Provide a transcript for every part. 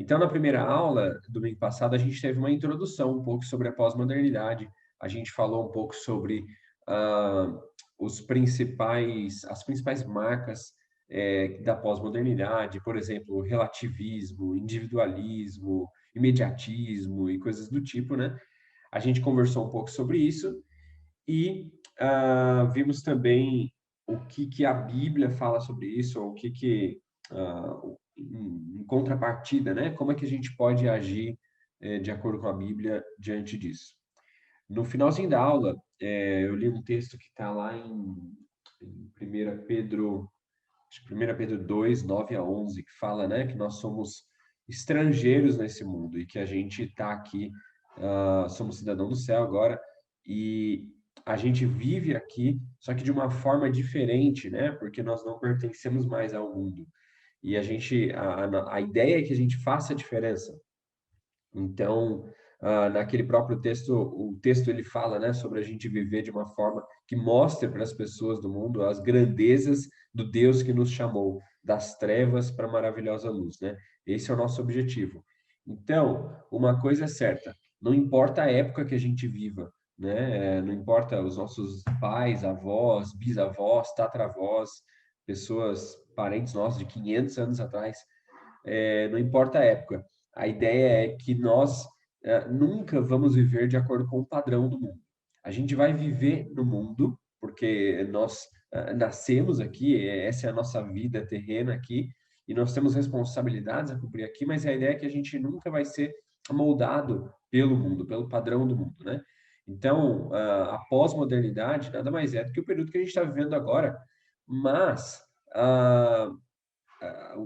Então, na primeira aula, domingo passado, a gente teve uma introdução um pouco sobre a pós-modernidade. A gente falou um pouco sobre ah, as principais marcas da pós-modernidade, por exemplo, relativismo, individualismo, imediatismo e coisas do tipo, né? A gente conversou um pouco sobre isso e vimos também o que a Bíblia fala sobre isso, ou em contrapartida, né? Como é que a gente pode agir de acordo com a Bíblia diante disso. No finalzinho da aula, eu li um texto que está lá em 1 Pedro, acho que 1 Pedro 2, 9 a 11, que fala, né, que nós somos estrangeiros nesse mundo e que a gente está aqui, somos cidadão do céu agora, e a gente vive aqui, só que de uma forma diferente, né, porque nós não pertencemos mais ao mundo. E a ideia é que a gente faça a diferença. Então, naquele próprio texto, o texto ele fala, né, sobre a gente viver de uma forma que mostre para as pessoas do mundo as grandezas do Deus que nos chamou das trevas para a maravilhosa luz, né? Esse é o nosso objetivo. Então, uma coisa é certa, não importa a época que a gente viva, né? Não importa os nossos pais, avós, bisavós, tatravós, pessoas, parentes nossos de 500 anos atrás, não importa a época. A ideia é que nós nunca vamos viver de acordo com o padrão do mundo. A gente vai viver no mundo, porque nós nascemos aqui, essa é a nossa vida terrena aqui, e nós temos responsabilidades a cumprir aqui, mas a ideia é que a gente nunca vai ser moldado pelo mundo, pelo padrão do mundo, né? Então, a pós-modernidade nada mais é do que o período que a gente está vivendo agora, mas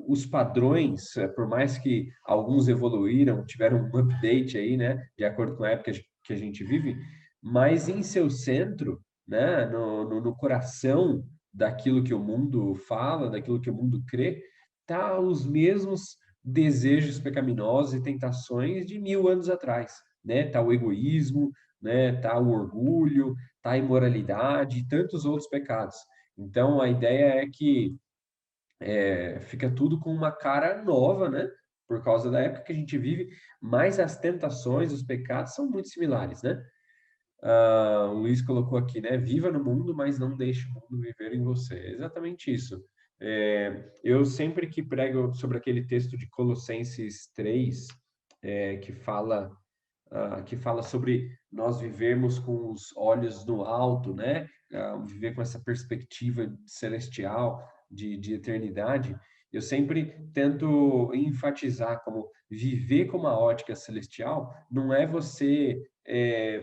os padrões, por mais que alguns evoluíram, tiveram um update aí, né, de acordo com a época que a gente vive, mas em seu centro, né, no coração daquilo que o mundo fala, daquilo que o mundo crê, tá os mesmos desejos pecaminosos e tentações de 1000 anos atrás, né? Tá o egoísmo, né? Tá o orgulho, tá a imoralidade e tantos outros pecados. Então, a ideia é que fica tudo com uma cara nova, né? Por causa da época que a gente vive, mas as tentações, os pecados são muito similares, né? O Luiz colocou aqui, né? Viva no mundo, mas não deixe o mundo viver em você. É exatamente isso. Eu sempre que prego sobre aquele texto de Colossenses 3, que fala sobre nós vivermos com os olhos no alto, né? Viver com essa perspectiva celestial de eternidade. Eu sempre tento enfatizar como viver com uma ótica celestial não é você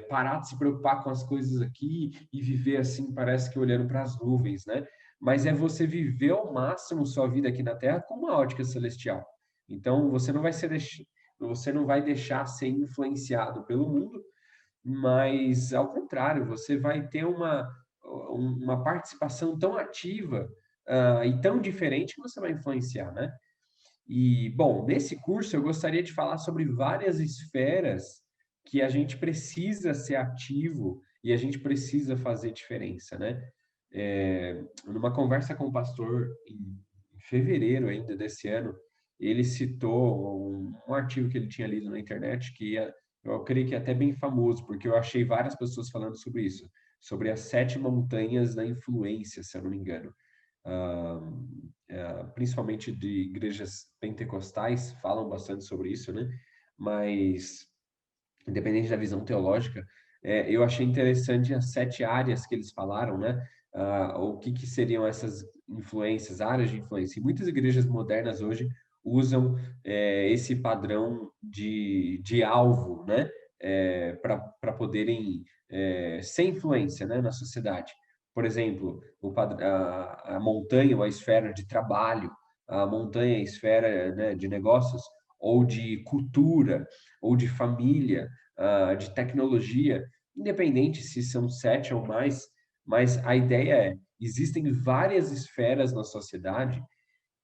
parar de se preocupar com as coisas aqui e viver assim, parece que olhando para as nuvens, né? Mas é você viver ao máximo sua vida aqui na Terra com uma ótica celestial. Então, você não vai deixar ser influenciado pelo mundo, mas ao contrário, você vai ter uma participação tão ativa e tão diferente que você vai influenciar, né? E, bom, nesse curso eu gostaria de falar sobre várias esferas que a gente precisa ser ativo e a gente precisa fazer diferença, né? Numa conversa com o pastor em fevereiro ainda desse ano, ele citou um artigo que ele tinha lido na internet eu creio que é até bem famoso, porque eu achei várias pessoas falando sobre isso, sobre as 7 montanhas da influência, se eu não me engano. Ah, Principalmente de igrejas pentecostais falam bastante sobre isso, né? Mas, independente da visão teológica, eu achei interessante as 7 áreas que eles falaram, né? O que seriam essas influências, áreas de influência. E muitas igrejas modernas hoje usam esse padrão de alvo, né? Para poderem ser influência, né, na sociedade. Por exemplo, a montanha ou a esfera de trabalho, a montanha, a esfera, né, de negócios, ou de cultura, ou de família, de tecnologia, independente se são 7 ou mais, mas a ideia existem várias esferas na sociedade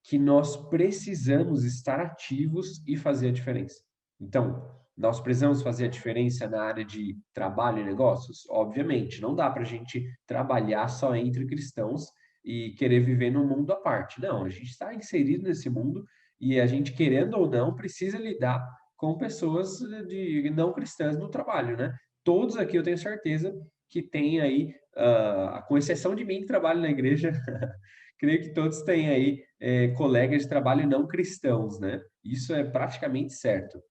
que nós precisamos estar ativos e fazer a diferença. Então, nós precisamos fazer a diferença na área de trabalho e negócios? Obviamente, não dá para a gente trabalhar só entre cristãos e querer viver num mundo à parte. Não, a gente está inserido nesse mundo e a gente, querendo ou não, precisa lidar com pessoas de não cristãs no trabalho, né? Todos aqui eu tenho certeza que tem aí, com exceção de mim que trabalho na igreja, creio que todos têm aí colegas de trabalho não cristãos, né? Isso é praticamente certo.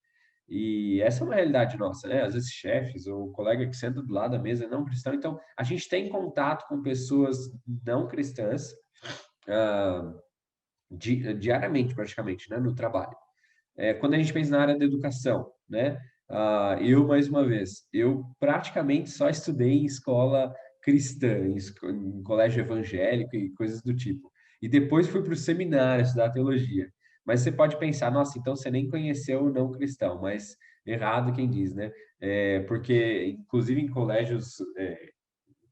E essa é uma realidade nossa, né? Às vezes chefes ou colega que senta do lado da mesa é não cristão. Então, a gente tem contato com pessoas não cristãs ah, diariamente, praticamente, né? No trabalho. Quando a gente pensa na área da educação, né? Eu, mais uma vez, eu praticamente só estudei em escola cristã, em colégio evangélico e coisas do tipo. E depois fui para o seminário estudar teologia. Mas você pode pensar, nossa, então você nem conheceu o não cristão, mas errado quem diz, né? Porque, inclusive, em colégios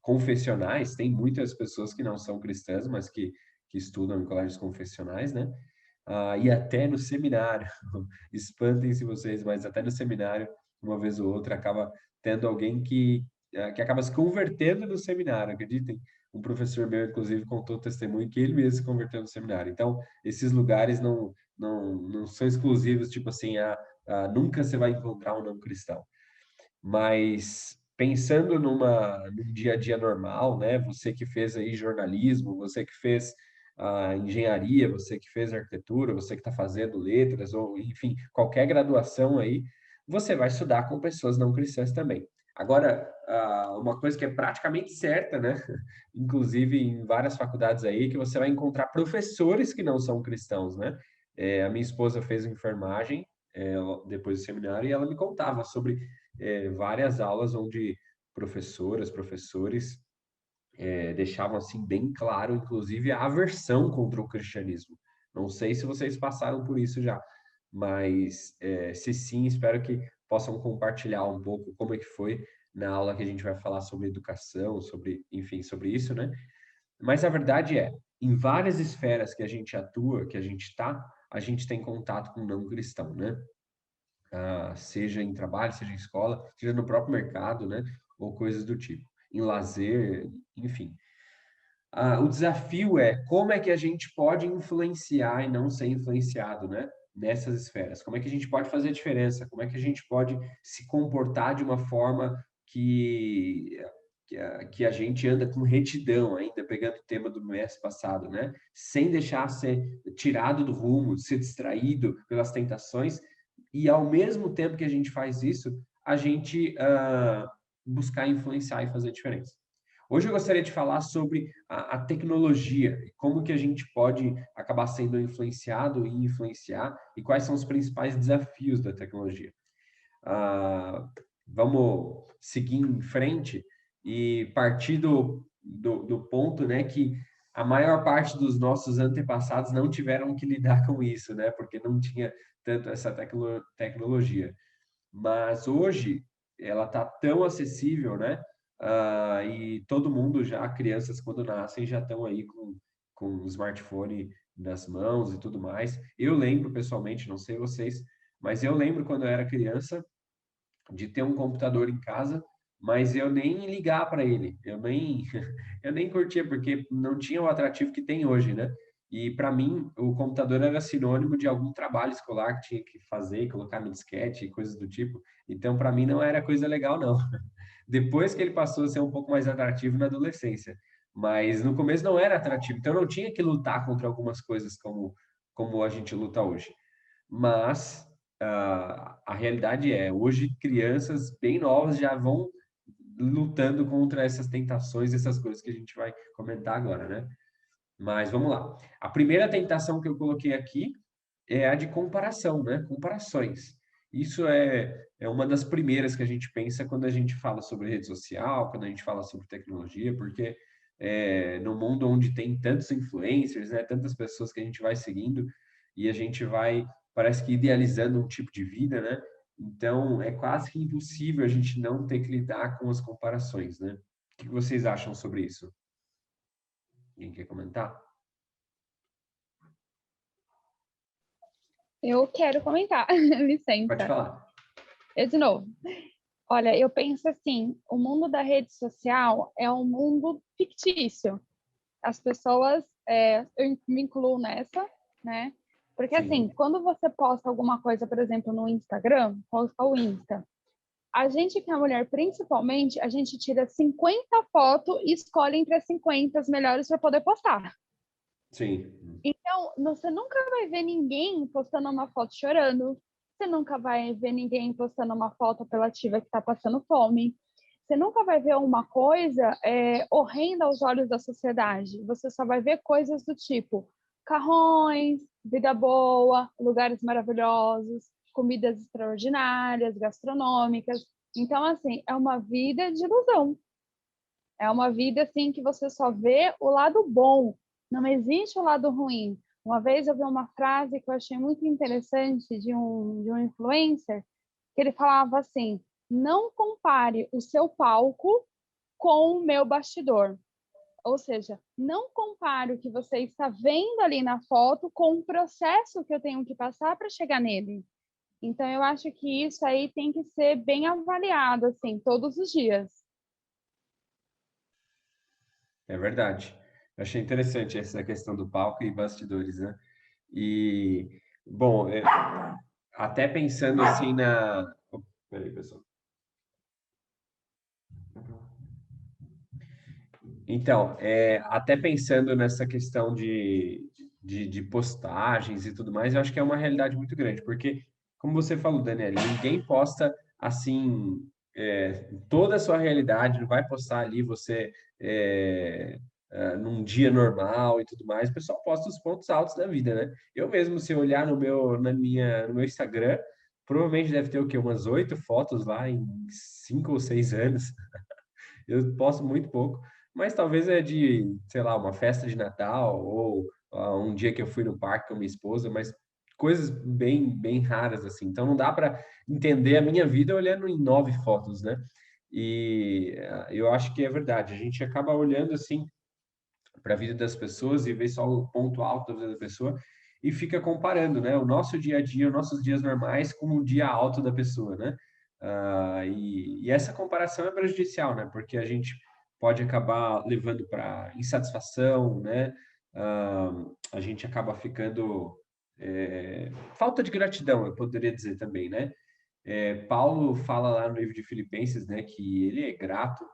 confessionais, tem muitas pessoas que não são cristãs, mas que estudam em colégios confessionais, né? E até no seminário, espantem-se vocês, mas até no seminário, uma vez ou outra, acaba tendo alguém que acaba se convertendo no seminário, acreditem? Um professor meu, inclusive, contou o testemunho que ele mesmo se converteu no seminário. Então, esses lugares não são exclusivos, tipo assim, nunca você vai encontrar um não cristão. Mas pensando num dia a dia normal, né? Você que fez aí jornalismo, você que fez engenharia, você que fez arquitetura, você que está fazendo letras, ou enfim, qualquer graduação aí, você vai estudar com pessoas não cristãs também. Agora, uma coisa que é praticamente certa, né? Inclusive em várias faculdades aí, que você vai encontrar professores que não são cristãos, né? A minha esposa fez enfermagem, depois do seminário, e ela me contava sobre várias aulas onde professoras, professores deixavam assim bem claro, inclusive, a aversão contra o cristianismo. Não sei se vocês passaram por isso já, mas se sim, espero que possam compartilhar um pouco como é que foi na aula que a gente vai falar sobre educação, sobre, enfim, sobre isso, né? Mas a verdade é, em várias esferas que a gente atua, que a gente está, a gente tem contato com o não cristão, né? Seja em trabalho, seja em escola, seja no próprio mercado, né? Ou coisas do tipo, em lazer, enfim. O desafio é como é que a gente pode influenciar e não ser influenciado, né? Nessas esferas. Como é que a gente pode fazer a diferença? Como é que a gente pode se comportar de uma forma que a gente anda com retidão, ainda pegando o tema do mês passado, né? Sem deixar ser tirado do rumo, ser distraído pelas tentações, e ao mesmo tempo que a gente faz isso, a gente buscar influenciar e fazer a diferença. Hoje eu gostaria de falar sobre a tecnologia e como que a gente pode acabar sendo influenciado e influenciar e quais são os principais desafios da tecnologia. Vamos seguir em frente e partir do ponto, né, que a maior parte dos nossos antepassados não tiveram que lidar com isso, né, porque não tinha tanto essa tecnologia. Mas hoje ela está tão acessível, né? E todo mundo já, crianças quando nascem, já estão aí com o smartphone nas mãos e tudo mais. Eu lembro pessoalmente, não sei vocês, mas eu lembro quando eu era criança de ter um computador em casa, mas eu nem ligar para ele, eu nem curtia, porque não tinha o atrativo que tem hoje, né? E para mim, o computador era sinônimo de algum trabalho escolar que tinha que fazer, colocar no disquete e coisas do tipo. Então, para mim, não era coisa legal, não. Depois que ele passou a ser um pouco mais atrativo na adolescência. Mas no começo não era atrativo, então eu não tinha que lutar contra algumas coisas como a gente luta hoje. Mas a realidade é, hoje crianças bem novas já vão lutando contra essas tentações, essas coisas que a gente vai comentar agora, né? Mas vamos lá. A primeira tentação que eu coloquei aqui é a de comparação, né? Comparações. Isso é uma das primeiras que a gente pensa quando a gente fala sobre rede social, quando a gente fala sobre tecnologia, porque no mundo onde tem tantos influencers, né, tantas pessoas que a gente vai seguindo e a gente vai, parece que idealizando um tipo de vida, né? Então, é quase que impossível a gente não ter que lidar com as comparações, né? O que vocês acham sobre isso? Alguém quer comentar? Eu quero comentar, Pode licença. falar. Eu de novo. Olha, eu penso assim, o mundo da rede social é um mundo fictício. As pessoas, eu me incluo nessa, né? Porque, assim, sim, quando você posta alguma coisa, por exemplo, no Instagram, posta o Insta, a gente que é mulher, principalmente, a gente tira 50 fotos e escolhe entre as 50 as melhores para poder postar. sim. Então, você nunca vai ver ninguém postando uma foto chorando, você nunca vai ver ninguém postando uma foto apelativa que está passando fome, você nunca vai ver uma coisa horrenda aos olhos da sociedade. Você só vai ver coisas do tipo carrões, vida boa, lugares maravilhosos, comidas extraordinárias, gastronômicas. Então, assim, é uma vida de ilusão. É uma vida assim que você só vê o lado bom, não existe o lado ruim. Uma vez eu vi uma frase que eu achei muito interessante de um influencer, que ele falava assim: não compare o seu palco com o meu bastidor. Ou seja, não compare o que você está vendo ali na foto com o processo que eu tenho que passar para chegar nele. Então, eu acho que isso aí tem que ser bem avaliado, assim, todos os dias. É verdade. Eu achei interessante essa questão do palco e bastidores, né? E, bom, até pensando assim na. Oh, peraí, pessoal. Então, até pensando nessa questão de postagens e tudo mais, eu acho que é uma realidade muito grande, porque, como você falou, Daniela, ninguém posta assim toda a sua realidade, não vai postar ali você é, num dia normal e tudo mais, o pessoal posta os pontos altos da vida, né? Eu mesmo, se eu olhar no meu Instagram, provavelmente deve ter o quê? Umas 8 fotos lá em 5 ou 6 anos. Eu posto muito pouco, mas talvez é de, sei lá, uma festa de Natal ou um dia que eu fui no parque com a minha esposa, mas coisas bem raras assim. Então não dá para entender a minha vida olhando em 9 fotos, né? E eu acho que é verdade. A gente acaba olhando assim para a vida das pessoas e vê só o ponto alto da vida da pessoa e fica comparando, né? O nosso dia a dia, os nossos dias normais com o dia alto da pessoa, né? E essa comparação é prejudicial, né? Porque a gente pode acabar levando para insatisfação, né? A gente acaba ficando falta de gratidão, eu poderia dizer também, né? Paulo fala lá no livro de Filipenses, né, que ele é grato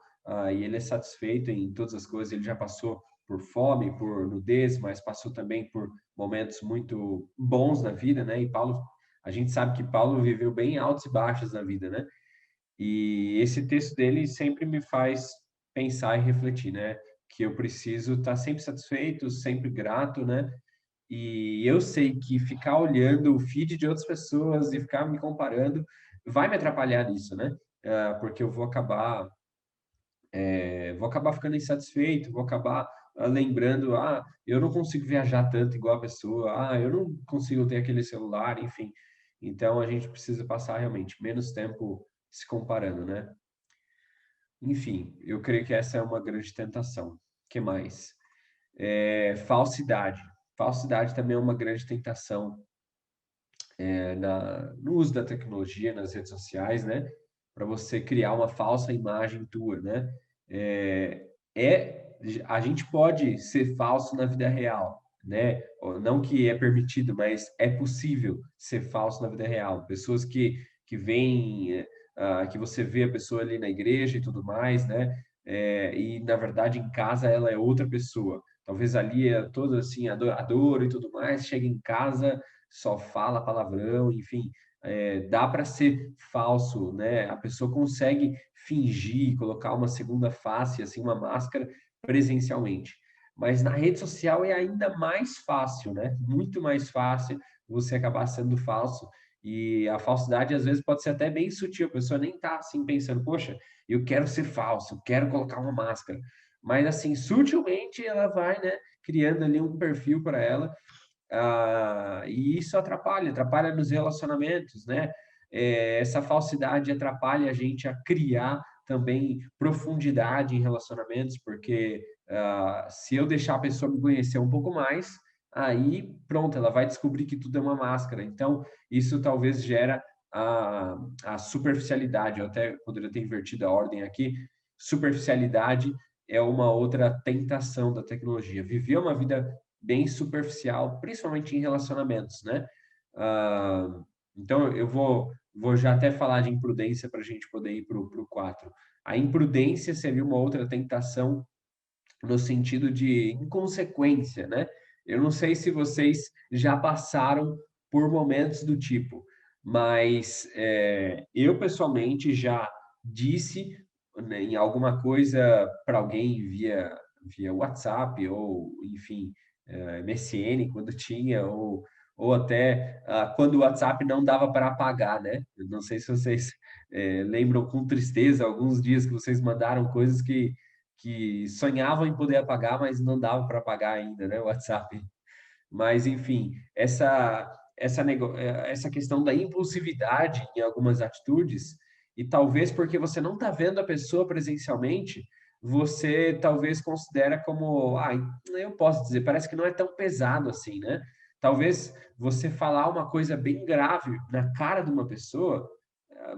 e ele é satisfeito em todas as coisas. Ele já passou por fome, por nudez, mas passou também por momentos muito bons na vida, né? E Paulo, a gente sabe que Paulo viveu bem altos e baixos na vida, né? E esse texto dele sempre me faz pensar e refletir, né? Que eu preciso estar sempre satisfeito, sempre grato, né? E eu sei que ficar olhando o feed de outras pessoas e ficar me comparando vai me atrapalhar nisso, né? Porque eu vou acabar ficando insatisfeito, vou acabar lembrando, eu não consigo viajar tanto igual a pessoa, eu não consigo ter aquele celular, enfim. Então a gente precisa passar realmente menos tempo se comparando, né? Enfim, eu creio que essa é uma grande tentação. O que mais? Falsidade. Falsidade também é uma grande tentação no uso da tecnologia, nas redes sociais, né? Para você criar uma falsa imagem tua, né? É, é, a gente pode ser falso na vida real, né? Não que é permitido, mas é possível ser falso na vida real. Pessoas que vêm, que você vê a pessoa ali na igreja e tudo mais, né? E na verdade em casa ela é outra pessoa. Talvez ali é toda assim adoradora e tudo mais, chega em casa só fala palavrão, enfim, dá para ser falso, né? A pessoa consegue fingir, colocar uma segunda face, assim, uma máscara presencialmente. Mas na rede social é ainda mais fácil, né? Muito mais fácil você acabar sendo falso. E a falsidade, às vezes, pode ser até bem sutil. A pessoa nem tá assim pensando, poxa, eu quero ser falso, quero colocar uma máscara. Mas, assim, sutilmente ela vai, né, criando ali um perfil para ela e isso atrapalha nos relacionamentos, né? Essa falsidade atrapalha a gente a criar também profundidade em relacionamentos, porque se eu deixar a pessoa me conhecer um pouco mais, aí pronto, ela vai descobrir que tudo é uma máscara. Então, isso talvez gera a superficialidade. Eu até poderia ter invertido a ordem aqui. Superficialidade é uma outra tentação da tecnologia. Viver uma vida bem superficial, principalmente em relacionamentos, né? Então, eu vou já até falar de imprudência para a gente poder ir para o 4. A imprudência seria uma outra tentação no sentido de inconsequência, né? Eu não sei se vocês já passaram por momentos do tipo, mas eu pessoalmente já disse, né, em alguma coisa para alguém via WhatsApp ou, enfim, MSN quando tinha, ou até quando o WhatsApp não dava para apagar, né? Eu não sei se vocês lembram com tristeza alguns dias que vocês mandaram coisas que sonhavam em poder apagar, mas não dava para apagar ainda, né? O WhatsApp. Mas, enfim, essa questão da impulsividade em algumas atitudes, e talvez porque você não está vendo a pessoa presencialmente, você talvez considera como, eu posso dizer, parece que não é tão pesado assim, né? Talvez você falar uma coisa bem grave na cara de uma pessoa,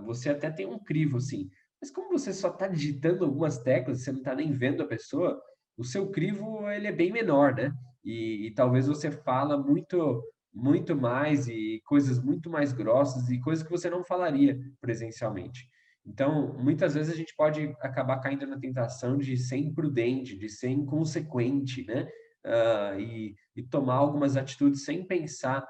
você até tem um crivo, assim. Mas como você só está digitando algumas teclas, você não está nem vendo a pessoa, o seu crivo, ele é bem menor, né? E talvez você fala muito mais e coisas muito mais grossas e coisas que você não falaria presencialmente. Então, muitas vezes a gente pode acabar caindo na tentação de ser imprudente, de ser inconsequente, né? E tomar algumas atitudes sem pensar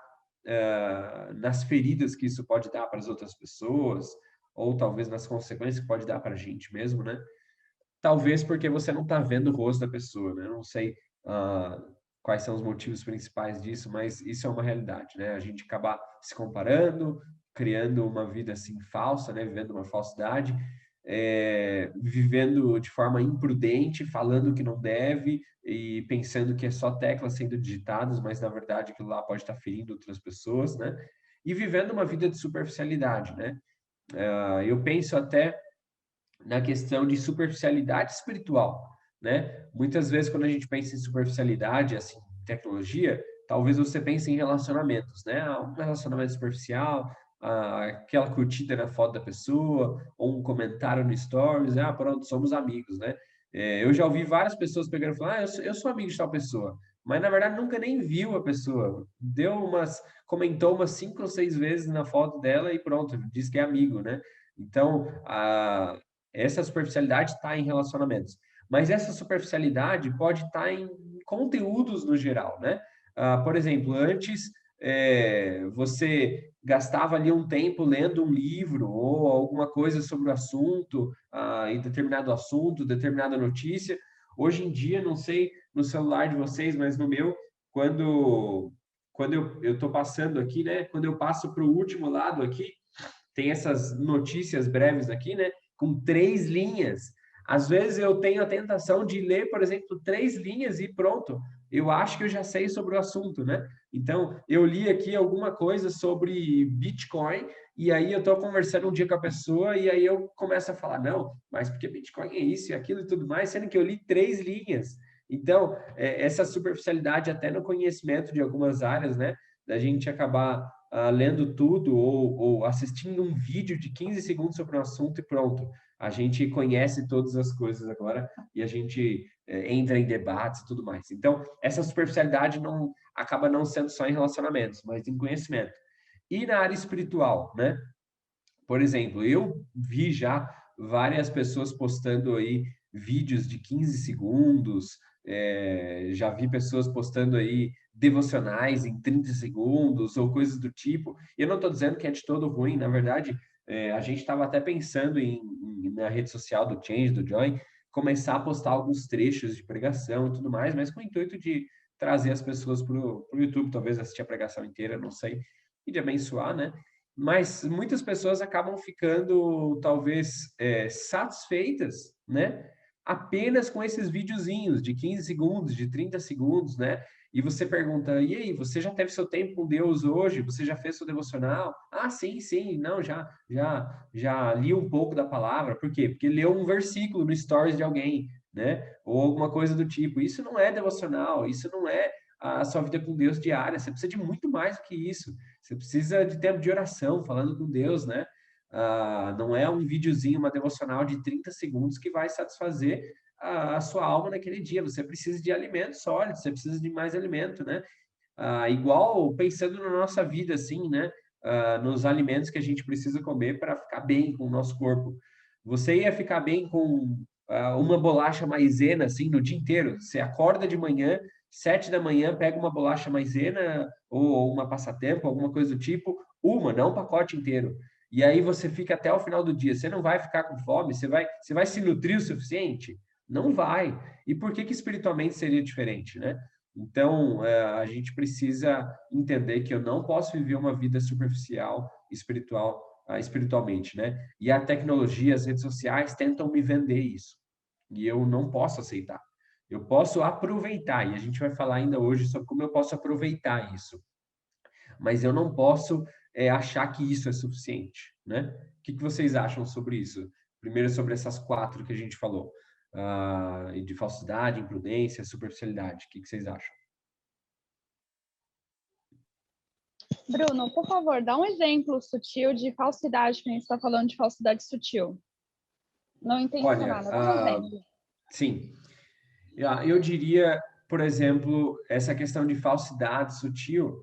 nas feridas que isso pode dar para as outras pessoas, ou talvez nas consequências que pode dar para a gente mesmo, né? Talvez porque você não está vendo o rosto da pessoa, né? Eu não sei quais são os motivos principais disso, mas isso é uma realidade, né? A gente acabar se comparando, criando uma vida assim falsa, né? Vivendo uma falsidade, vivendo de forma imprudente, falando que não deve e pensando que é só teclas sendo digitadas, mas na verdade aquilo lá pode estar ferindo outras pessoas, né? E vivendo uma vida de superficialidade, né? Eu penso até na questão de superficialidade espiritual, né? Muitas vezes quando a gente pensa em superficialidade, assim, tecnologia, talvez você pense em relacionamentos, né? Um relacionamento superficial, aquela curtida na foto da pessoa, ou um comentário no stories, pronto, somos amigos, né? Eu já ouvi várias pessoas pegando e falando, eu sou amigo de tal pessoa, mas na verdade nunca nem viu a pessoa, comentou umas 5 ou 6 vezes na foto dela e pronto, diz que é amigo, né? Então, essa superficialidade está em relacionamentos, mas essa superficialidade pode estar em conteúdos no geral, né? Por exemplo, antes você gastava ali um tempo lendo um livro ou alguma coisa sobre o assunto, em determinado assunto, determinada notícia. Hoje em dia, não sei no celular de vocês, mas no meu, quando eu estou passando aqui, né? Quando eu passo para o último lado aqui, tem essas notícias breves aqui, né? Com 3 linhas. Às vezes eu tenho a tentação de ler, por exemplo, 3 linhas e pronto. Eu acho que eu já sei sobre o assunto, né? Então, eu li aqui alguma coisa sobre Bitcoin e aí eu estou conversando um dia com a pessoa e aí eu começo a falar, não, mas porque Bitcoin é isso e aquilo e tudo mais, sendo que eu li 3 linhas. Então, essa superficialidade até no conhecimento de algumas áreas, né? Da gente acabar lendo tudo ou assistindo um vídeo de 15 segundos sobre um assunto e pronto. A gente conhece todas as coisas agora e a gente entra em debates e tudo mais. Então, essa superficialidade não acaba não sendo só em relacionamentos, mas em conhecimento. E na área espiritual, né? Por exemplo, eu vi já várias pessoas postando aí vídeos de 15 segundos, já vi pessoas postando aí devocionais em 30 segundos ou coisas do tipo. E eu não estou dizendo que é de todo ruim, na verdade, a gente estava até pensando na rede social do Change, do Join, começar a postar alguns trechos de pregação e tudo mais, mas com o intuito de trazer as pessoas para o YouTube, talvez assistir a pregação inteira, não sei, e de abençoar, né? Mas muitas pessoas acabam ficando, talvez, satisfeitas, né? Apenas com esses videozinhos de 15 segundos, de 30 segundos, né? E você pergunta, e aí, você já teve seu tempo com Deus hoje? Você já fez seu devocional? Ah, sim, não, já li um pouco da palavra. Por quê? Porque leu um versículo no stories de alguém, né? Ou alguma coisa do tipo. Isso não é devocional, isso não é a sua vida com Deus diária. Você precisa de muito mais do que isso. Você precisa de tempo de oração, falando com Deus, né? Não é um videozinho, uma devocional de 30 segundos que vai satisfazer a sua alma naquele dia. Você precisa de alimento sólido, você precisa de mais alimento, né? Igual pensando na nossa vida, assim, né? Nos alimentos que a gente precisa comer para ficar bem com o nosso corpo. Você ia ficar bem com uma bolacha maisena, assim, no dia inteiro. Você acorda de manhã, 7 da manhã, pega uma bolacha maisena ou uma passatempo, alguma coisa do tipo, não um pacote inteiro. E aí você fica até o final do dia. Você não vai ficar com fome? Você vai se nutrir o suficiente? Não vai. E por que que espiritualmente seria diferente, né? Então, a gente precisa entender que eu não posso viver uma vida superficial, espiritualmente, né? E a tecnologia, as redes sociais tentam me vender isso. E eu não posso aceitar. Eu posso aproveitar, e a gente vai falar ainda hoje sobre como eu posso aproveitar isso. Mas eu não posso achar que isso é suficiente, né? O que que vocês acham sobre isso? Primeiro, sobre essas 4 que a gente falou. De falsidade, imprudência, superficialidade. O que que vocês acham? Bruno, por favor, dá um exemplo sutil de falsidade, que a gente está falando de falsidade sutil. Não Olha, intencionada. Dá um exemplo. sim. Eu diria, por exemplo, essa questão de falsidade sutil,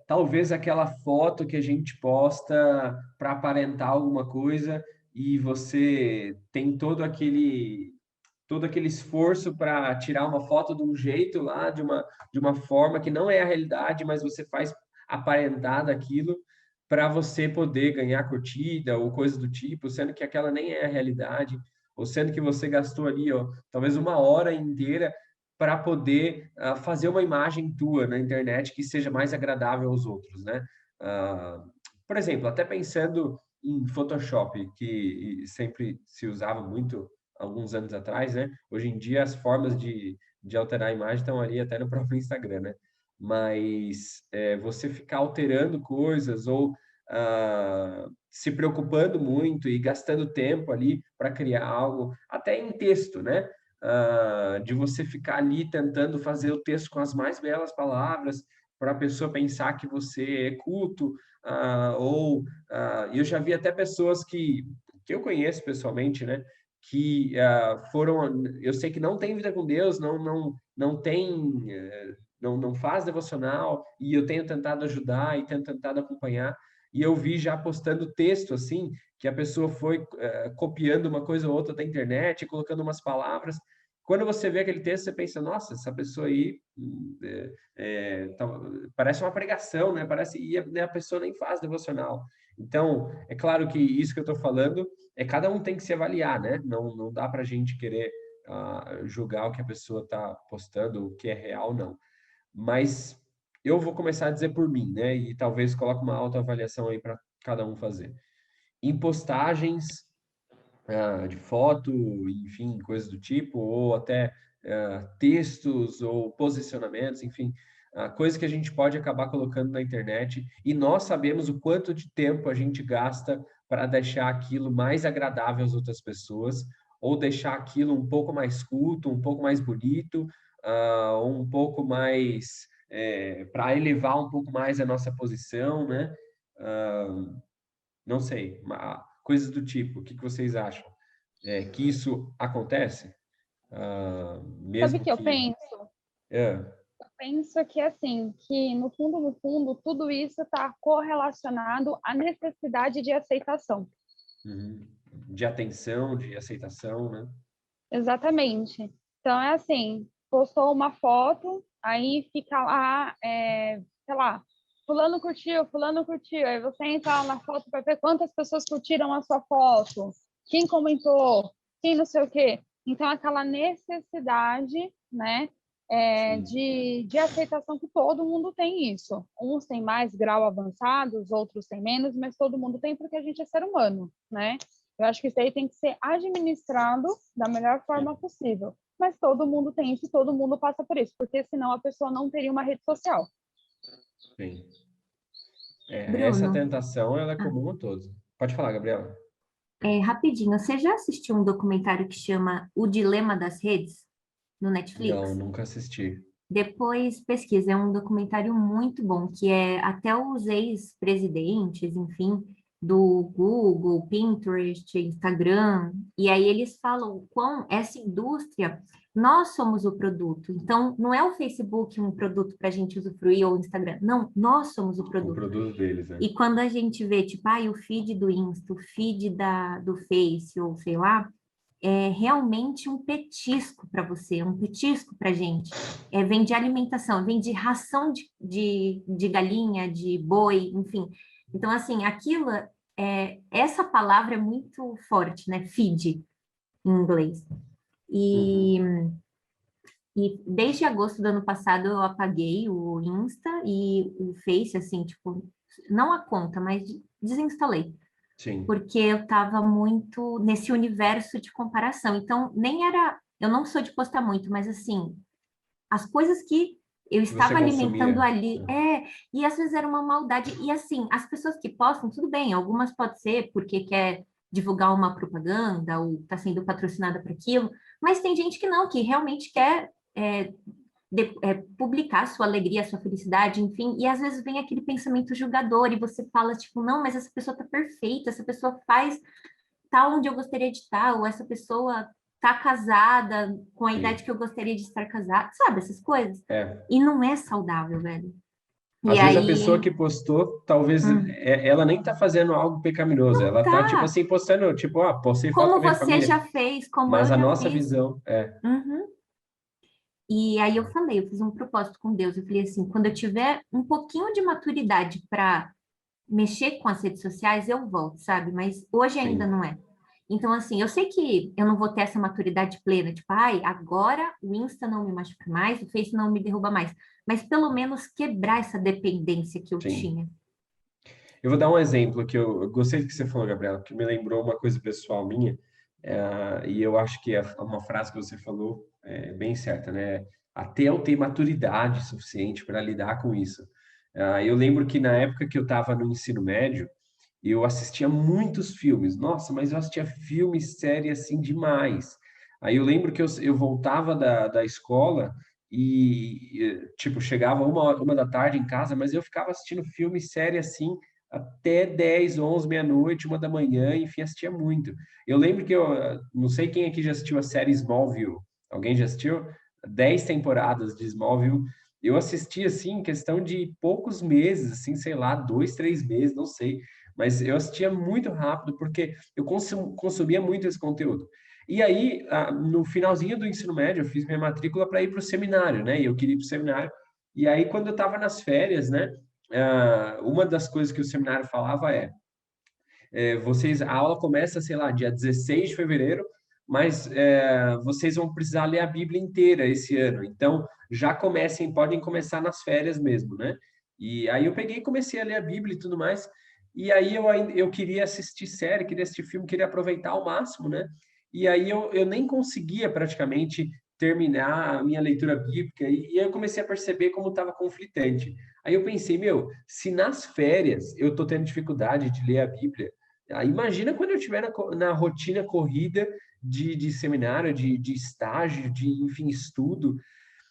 talvez aquela foto que a gente posta para aparentar alguma coisa e você tem todo aquele esforço para tirar uma foto de um jeito lá, de uma forma que não é a realidade, mas você faz aparentar daquilo para você poder ganhar curtida ou coisa do tipo, sendo que aquela nem é a realidade, ou sendo que você gastou ali, ó, talvez uma hora inteira para poder fazer uma imagem tua na internet que seja mais agradável aos outros, né? Ah, por exemplo, até pensando em Photoshop, que sempre se usava muito alguns anos atrás, né? Hoje em dia as formas de alterar a imagem estão ali até no próprio Instagram, né? Mas você ficar alterando coisas ou se preocupando muito e gastando tempo ali para criar algo, até em texto, né? De você ficar ali tentando fazer o texto com as mais belas palavras para a pessoa pensar que você é culto, eu já vi até pessoas que eu conheço pessoalmente, né? Que eu sei que não tem vida com Deus, não tem, não faz devocional, e eu tenho tentado ajudar e tenho tentado acompanhar, e eu vi já postando texto assim, que a pessoa foi copiando uma coisa ou outra da internet, colocando umas palavras. Quando você vê aquele texto, você pensa, nossa, essa pessoa aí parece uma pregação, né? A pessoa nem faz devocional. Então, é claro que isso que eu estou falando cada um tem que se avaliar, né? Não dá para a gente querer julgar o que a pessoa está postando, o que é real, não. Mas eu vou começar a dizer por mim, né? E talvez coloque uma autoavaliação aí para cada um fazer. Em postagens de foto, enfim, coisas do tipo, ou até textos ou posicionamentos, enfim, coisas que a gente pode acabar colocando na internet e nós sabemos o quanto de tempo a gente gasta para deixar aquilo mais agradável às outras pessoas, ou deixar aquilo um pouco mais culto, um pouco mais bonito, ou um pouco mais para elevar um pouco mais a nossa posição, né? Não sei, coisas do tipo. O que que vocês acham? Que isso acontece? Sabe o Mesmo que eu que... penso? É, Eu penso que, assim, que no fundo, tudo isso está correlacionado à necessidade de aceitação. uhum. De atenção, de aceitação, né? Exatamente. Então, é assim, postou uma foto, aí fica lá, sei lá, fulano curtiu, aí você entra lá na foto para ver quantas pessoas curtiram a sua foto, quem comentou, quem não sei o quê. Então, aquela necessidade, né, Sim, de aceitação que todo mundo tem isso. Uns têm mais grau avançado, os outros têm menos, mas todo mundo tem porque a gente é ser humano, né? Eu acho que isso aí tem que ser administrado da melhor forma sim, possível. Mas todo mundo tem isso, todo mundo passa por isso, porque senão a pessoa não teria uma rede social. sim. Essa Bruno, tentação, ela é comum a todos. Pode falar, Gabriela. rapidinho, você já assistiu um documentário que chama O Dilema das Redes, no Não, Netflix? nunca assisti. Depois pesquisa, é um documentário muito bom, que é até os ex-presidentes, enfim, do Google, Pinterest, Instagram, e aí eles falam o quão essa indústria, nós somos o produto. Então, não é o Facebook um produto para a gente usufruir ou o Instagram, não, nós somos o O produto. produto deles, né? E quando a gente vê, tipo, o feed do Insta, o feed do Face, ou sei lá, é realmente um petisco para você, um petisco para a gente. Vem de alimentação, vem de ração de galinha, de boi, enfim. Então, assim, aquilo, essa palavra é muito forte, né? Feed, em inglês. E, Uhum. e desde agosto do ano passado eu apaguei o Insta e o Face, assim, tipo, não a conta, mas desinstalei Sim. porque eu estava muito nesse universo de comparação. Então, nem era. Eu não sou de postar muito, mas assim, as coisas que eu Que você estava alimentando consumia. ali, e às vezes era uma maldade. E assim, as pessoas que postam, tudo bem, algumas pode ser porque quer divulgar uma propaganda ou está sendo patrocinada para aquilo, mas tem gente que não, que realmente quer. Publicar sua alegria, sua felicidade, enfim, e às vezes vem aquele pensamento julgador e você fala, tipo, não, mas essa pessoa tá perfeita, essa pessoa faz tá onde eu gostaria de estar, ou essa pessoa tá casada com a idade Sim. que eu gostaria de estar casada, sabe, essas coisas. É. E não é saudável, velho. E Às vezes a pessoa aí, que postou, talvez ela nem tá fazendo algo pecaminoso, ela tá, tipo tá, assim, postando, tipo, postei foto com como a minha você família, já fez, como mas eu a já nossa fiz. visão é, Uhum. E aí eu falei, eu fiz um propósito com Deus, eu falei assim, quando eu tiver um pouquinho de maturidade para mexer com as redes sociais, eu volto, sabe? Mas hoje ainda sim, não é. Então, assim, eu sei que eu não vou ter essa maturidade plena, tipo, agora o Insta não me machuca mais, o Face não me derruba mais, mas pelo menos quebrar essa dependência que eu sim. tinha. Eu vou dar um exemplo que eu gostei do que você falou, Gabriela, que me lembrou uma coisa pessoal minha, e eu acho que é uma frase que você falou é bem certa, né? Até eu ter maturidade suficiente para lidar com isso. Eu lembro que na época que eu estava no ensino médio, eu assistia muitos filmes. Nossa, mas eu assistia filmes, série assim demais. Aí eu lembro que eu voltava da escola tipo, chegava uma da tarde em casa, mas eu ficava assistindo filme, série assim, até 10, 11, meia-noite, 1 da manhã, enfim, assistia muito. Eu lembro que não sei quem aqui já assistiu a série Smallville. Alguém já assistiu? 10 temporadas de Smallville. Eu assisti, assim, em questão de poucos meses, assim, sei lá, 2, 3 meses, não sei. Mas eu assistia muito rápido, porque eu consumia muito esse conteúdo. E aí, no finalzinho do ensino médio, eu fiz minha matrícula para ir para o seminário, né? E eu queria ir para o seminário. E aí, quando eu estava nas férias, né? Uma das coisas que o seminário falava a aula começa, sei lá, dia 16 de fevereiro, mas vocês vão precisar ler a Bíblia inteira esse ano. Então, já podem começar nas férias mesmo, né? E aí eu peguei e comecei a ler a Bíblia e tudo mais. E aí eu queria assistir série, queria assistir filme, queria aproveitar ao máximo, né? E aí eu nem conseguia praticamente terminar a minha leitura bíblica, e aí eu comecei a perceber como estava conflitante. Aí eu pensei, meu, se nas férias eu estou tendo dificuldade de ler a Bíblia, imagina quando eu estiver na rotina corrida de seminário, de estágio, de, enfim, estudo.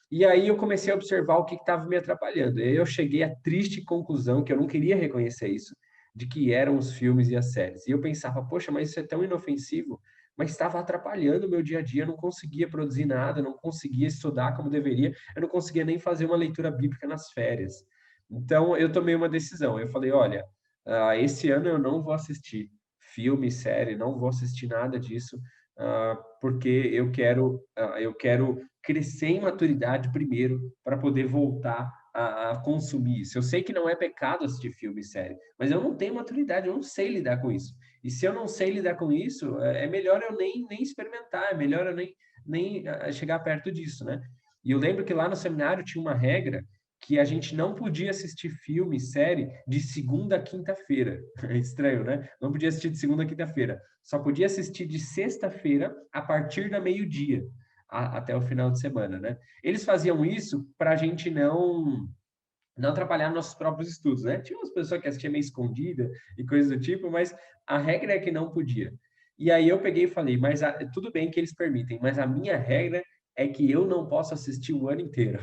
E aí eu comecei a observar o que estava me atrapalhando. E aí eu cheguei à triste conclusão, que eu não queria reconhecer isso, de que eram os filmes e as séries. E eu pensava, poxa, mas isso é tão inofensivo, mas estava atrapalhando o meu dia a dia, eu não conseguia produzir nada, não conseguia estudar como deveria, eu não conseguia nem fazer uma leitura bíblica nas férias. Então eu tomei uma decisão. Eu falei, olha, esse ano eu não vou assistir filme, série, não vou assistir nada disso, porque eu quero crescer em maturidade primeiro para poder voltar a consumir isso. Eu sei que não é pecado assistir filme e série, mas eu não tenho maturidade, eu não sei lidar com isso. E se eu não sei lidar com isso, é melhor eu nem experimentar, é melhor eu nem chegar perto disso, né? E eu lembro que lá no seminário tinha uma regra que a gente não podia assistir filme, série de segunda a quinta-feira. É estranho, né? Não podia assistir de segunda a quinta-feira. Só podia assistir de sexta-feira a partir da meio-dia até o final de semana, né? Eles faziam isso para a gente não atrapalhar nossos próprios estudos, né? Tinha umas pessoas que assistiam meio escondida e coisas do tipo, mas a regra é que não podia. E aí eu peguei e falei, mas tudo bem que eles permitem, mas a minha regra é que eu não posso assistir o ano inteiro,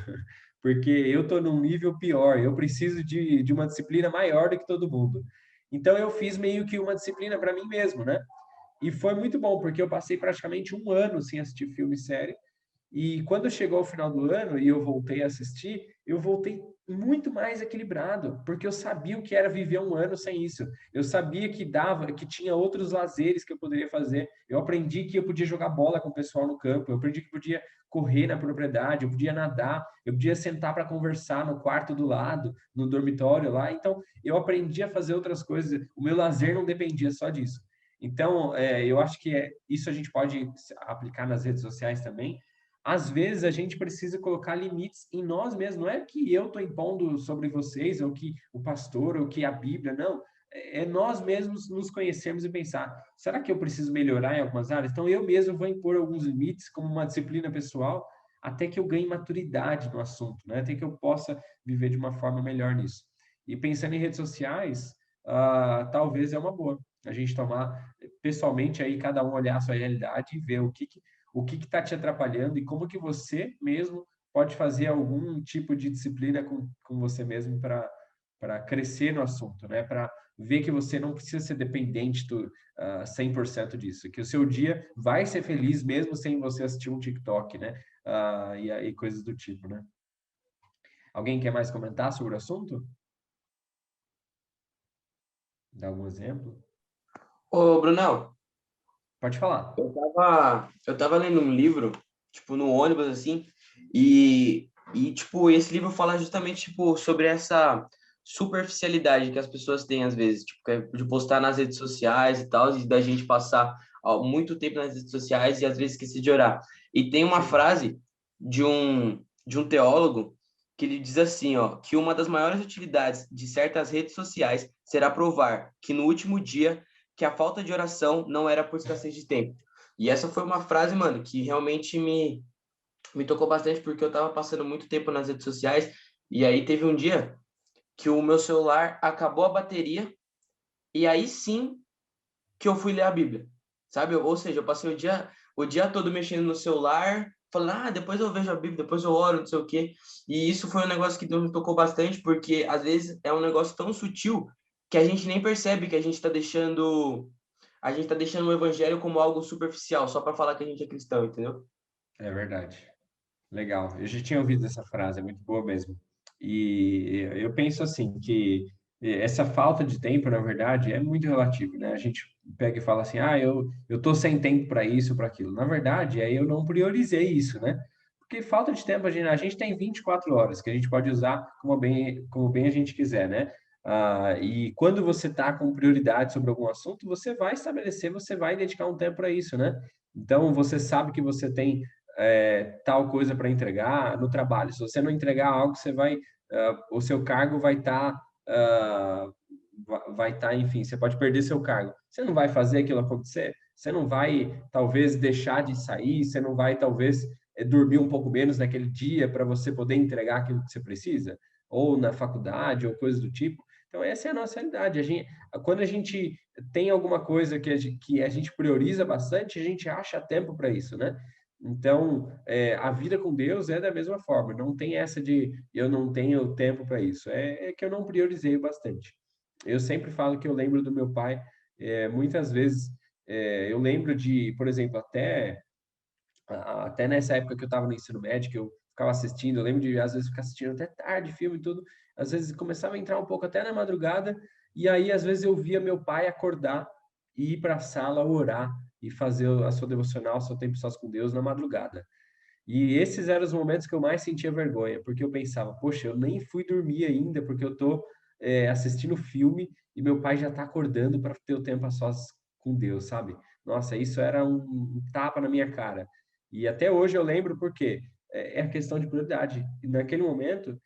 porque eu estou num nível pior, eu preciso de uma disciplina maior do que todo mundo. Então eu fiz meio que uma disciplina para mim mesmo, né? E foi muito bom, porque eu passei praticamente um ano sem assistir filme e série. E quando chegou o final do ano e eu voltei a assistir, eu voltei muito mais equilibrado, porque eu sabia o que era viver um ano sem isso. Eu sabia que dava, que tinha outros lazeres que eu poderia fazer. Eu aprendi que eu podia jogar bola com o pessoal no campo, eu aprendi que podia correr na propriedade, eu podia nadar, eu podia sentar para conversar no quarto do lado, no dormitório lá. Então, eu aprendi a fazer outras coisas. O meu lazer não dependia só disso. Então, eu acho que isso a gente pode aplicar nas redes sociais também. Às vezes a gente precisa colocar limites em nós mesmos. Não é que eu estou impondo sobre vocês, ou que o pastor, ou que a Bíblia, não. É nós mesmos nos conhecermos e pensar: será que eu preciso melhorar em algumas áreas? Então eu mesmo vou impor alguns limites, como uma disciplina pessoal, até que eu ganhe maturidade no assunto, né? Até que eu possa viver de uma forma melhor nisso. E pensando em redes sociais, talvez é uma boa a gente tomar pessoalmente aí, cada um olhar a sua realidade e ver o que está te atrapalhando e como que você mesmo pode fazer algum tipo de disciplina com você mesmo para crescer no assunto, né? Para ver que você não precisa ser dependente 100% disso, que o seu dia vai ser feliz mesmo sem você assistir um TikTok, né? E coisas do tipo, né? Alguém quer mais comentar sobre o assunto? Dá algum exemplo? Ô, Brunel, Pode falar. eu tava lendo um livro, tipo, no ônibus, assim, tipo, esse livro fala justamente, tipo, sobre essa superficialidade que as pessoas têm, às vezes, tipo, de postar nas redes sociais e tal, e da gente passar muito tempo nas redes sociais e, às vezes, esquecer de orar. E tem uma Sim. frase de um teólogo que ele diz assim, ó, que uma das maiores utilidades de certas redes sociais será provar que no último dia que a falta de oração não era por escassez de tempo. E essa foi uma frase, mano, que realmente me tocou bastante, porque eu tava passando muito tempo nas redes sociais, e aí teve um dia que o meu celular acabou a bateria, e aí sim que eu fui ler a Bíblia, sabe? Ou seja, eu passei o dia todo mexendo no celular, falando, depois eu vejo a Bíblia, depois eu oro, não sei o quê. E isso foi um negócio que Deus me tocou bastante, porque às vezes é um negócio tão sutil que a gente nem percebe que a gente tá deixando o evangelho como algo superficial, só para falar que a gente é cristão, entendeu? É verdade. Legal. Eu já tinha ouvido essa frase, é muito boa mesmo. E eu penso assim que essa falta de tempo, na verdade, é muito relativo, né? A gente pega e fala assim: eu tô sem tempo para isso, para aquilo. Na verdade, eu não priorizei isso, né? Porque falta de tempo, a gente tem 24 horas que a gente pode usar como bem a gente quiser, né? E quando você está com prioridade sobre algum assunto, você vai estabelecer, você vai dedicar um tempo para isso, né? Então, você sabe que você tem tal coisa para entregar no trabalho. Se você não entregar algo, o seu cargo vai estar, enfim, você pode perder seu cargo. Você não vai fazer aquilo acontecer. Você não vai, talvez, deixar de sair. Você não vai, talvez, dormir um pouco menos naquele dia para você poder entregar aquilo que você precisa, ou na faculdade, ou coisas do tipo. Então, essa é a nossa realidade. Quando a gente tem alguma coisa que a gente prioriza bastante, a gente acha tempo para isso, né? Então, a vida com Deus é da mesma forma. Não tem essa de eu não tenho tempo para isso. É que eu não priorizei bastante. Eu sempre falo que eu lembro do meu pai. Muitas vezes eu lembro de, por exemplo, até nessa época que eu estava no ensino médio, que eu ficava assistindo, eu lembro de às vezes ficar assistindo até tarde filme e tudo. Às vezes começava a entrar um pouco até na madrugada, e aí às vezes eu via meu pai acordar e ir para a sala orar e fazer a sua devocional, o seu tempo sós com Deus na madrugada. E esses eram os momentos que eu mais sentia vergonha, porque eu pensava, poxa, eu nem fui dormir ainda, porque eu tô assistindo filme e meu pai já tá acordando para ter o tempo a sós com Deus, sabe? Nossa, isso era um tapa na minha cara. E até hoje eu lembro porque é a questão de prioridade. E naquele momento,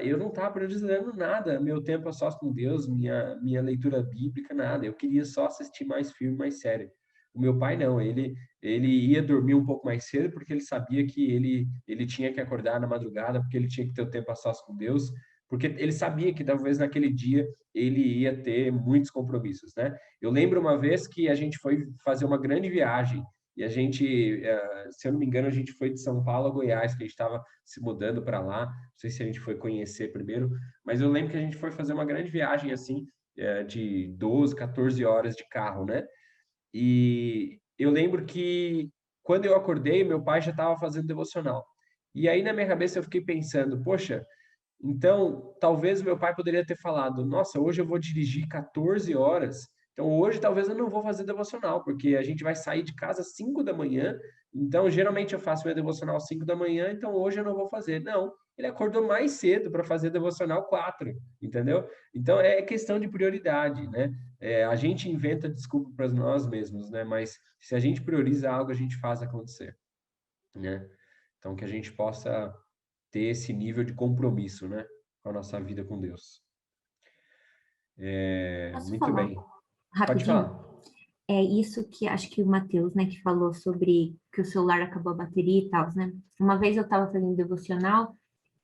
eu não estava priorizando nada, meu tempo a sós com Deus, minha leitura bíblica, nada. Eu queria só assistir mais filme, mais série. O meu pai não, ele ia dormir um pouco mais cedo porque ele sabia que ele tinha que acordar na madrugada, porque ele tinha que ter o tempo a sós com Deus, porque ele sabia que talvez naquele dia ele ia ter muitos compromissos, né? Eu lembro uma vez que a gente foi fazer uma grande viagem e a gente, se eu não me engano, a gente foi de São Paulo a Goiás, que a gente estava se mudando para lá. Não sei se a gente foi conhecer primeiro, mas eu lembro que a gente foi fazer uma grande viagem assim. de 12, 14 horas de carro, né? E eu lembro que quando eu acordei, meu pai já estava fazendo devocional. E aí na minha cabeça eu fiquei pensando, poxa, então talvez meu pai poderia ter falado, nossa, hoje eu vou dirigir 14 horas, então hoje talvez eu não vou fazer devocional, porque a gente vai sair de casa às 5 da manhã, então geralmente eu faço meu devocional às 5 da manhã, então hoje eu não vou fazer. Não, ele acordou mais cedo para fazer devocional 4, entendeu? Então é questão de prioridade, né? A gente inventa desculpa para nós mesmos, né? Mas se a gente prioriza algo, a gente faz acontecer, né? Então que a gente possa ter esse nível de compromisso, né? Com a nossa vida com Deus. Posso Muito falar bem. Pode rapidinho? falar. É isso que acho que o Matheus, né, que falou sobre que o celular acabou a bateria e tal, né? Uma vez eu estava fazendo devocional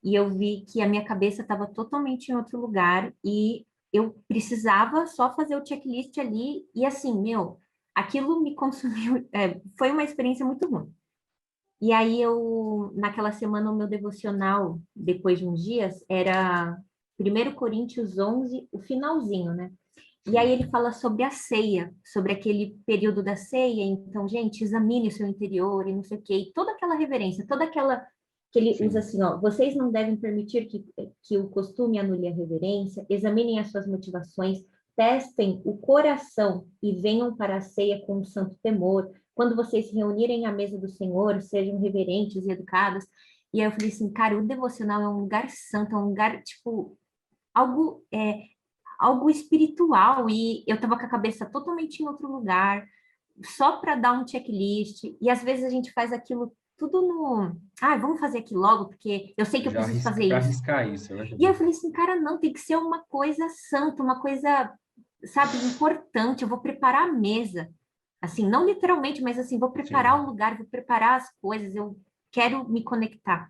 e eu vi que a minha cabeça estava totalmente em outro lugar e eu precisava só fazer o checklist ali e assim, meu, aquilo me consumiu, foi uma experiência muito ruim. E aí naquela semana, o meu devocional, depois de uns dias, era 1 Coríntios 11, o finalzinho, né? E aí Sim, ele fala sobre a ceia, sobre aquele período da ceia. Então, gente, examine o seu interior e não sei o quê. E toda aquela reverência, toda aquela que ele usa sim, assim, ó, vocês não devem permitir que o costume anule a reverência, examinem as suas motivações, testem o coração e venham para a ceia com um santo temor. Quando vocês se reunirem à mesa do Senhor, sejam reverentes e educados. E aí eu falei assim, cara, o devocional é um lugar santo, é um lugar, tipo, algo algo espiritual e eu estava com a cabeça totalmente em outro lugar, só para dar um checklist. E às vezes a gente faz aquilo tudo no, vamos fazer aqui logo, porque eu sei que eu já preciso fazer para isso. arriscar isso, né? E aí eu falei assim, cara, não, tem que ser uma coisa santa, uma coisa, sabe, importante. Eu vou preparar a mesa. Assim, não literalmente, mas assim, vou preparar o Sim. lugar, vou preparar as coisas, eu quero me conectar.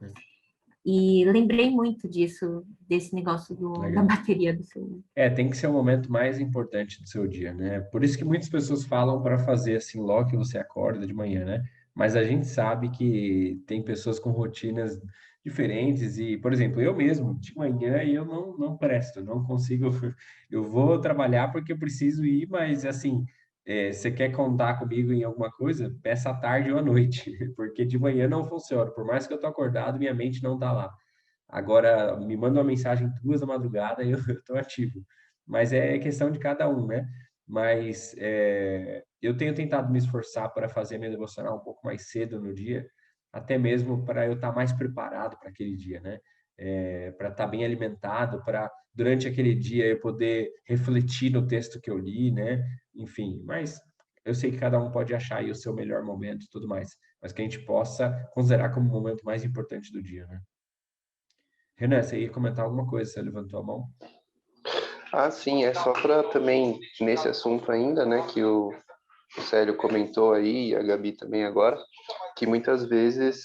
E lembrei muito disso, desse negócio da Legal. bateria do celular. Tem que ser o momento mais importante do seu dia, né? Por isso que muitas pessoas falam para fazer assim logo que você acorda de manhã, né? Mas a gente sabe que tem pessoas com rotinas diferentes e, por exemplo, eu mesmo, de manhã eu não presto, não consigo. Eu vou trabalhar porque eu preciso ir, mas assim, você quer contar comigo em alguma coisa? Peça à tarde ou à noite, porque de manhã não funciona. Por mais que eu tô acordado, minha mente não tá lá. Agora, me manda uma mensagem 2 da madrugada e eu estou ativo. Mas é questão de cada um, né? Mas eu tenho tentado me esforçar para fazer minha devocional um pouco mais cedo no dia, até mesmo para eu estar mais preparado para aquele dia, né? Para estar bem alimentado, para durante aquele dia eu poder refletir no texto que eu li, né? Enfim, mas eu sei que cada um pode achar aí o seu melhor momento e tudo mais, mas que a gente possa considerar como o momento mais importante do dia, né? Renan, você ia comentar alguma coisa, você levantou a mão? Ah, sim, é só para também, nesse assunto ainda, né, que o Célio comentou aí, e a Gabi também agora, que muitas vezes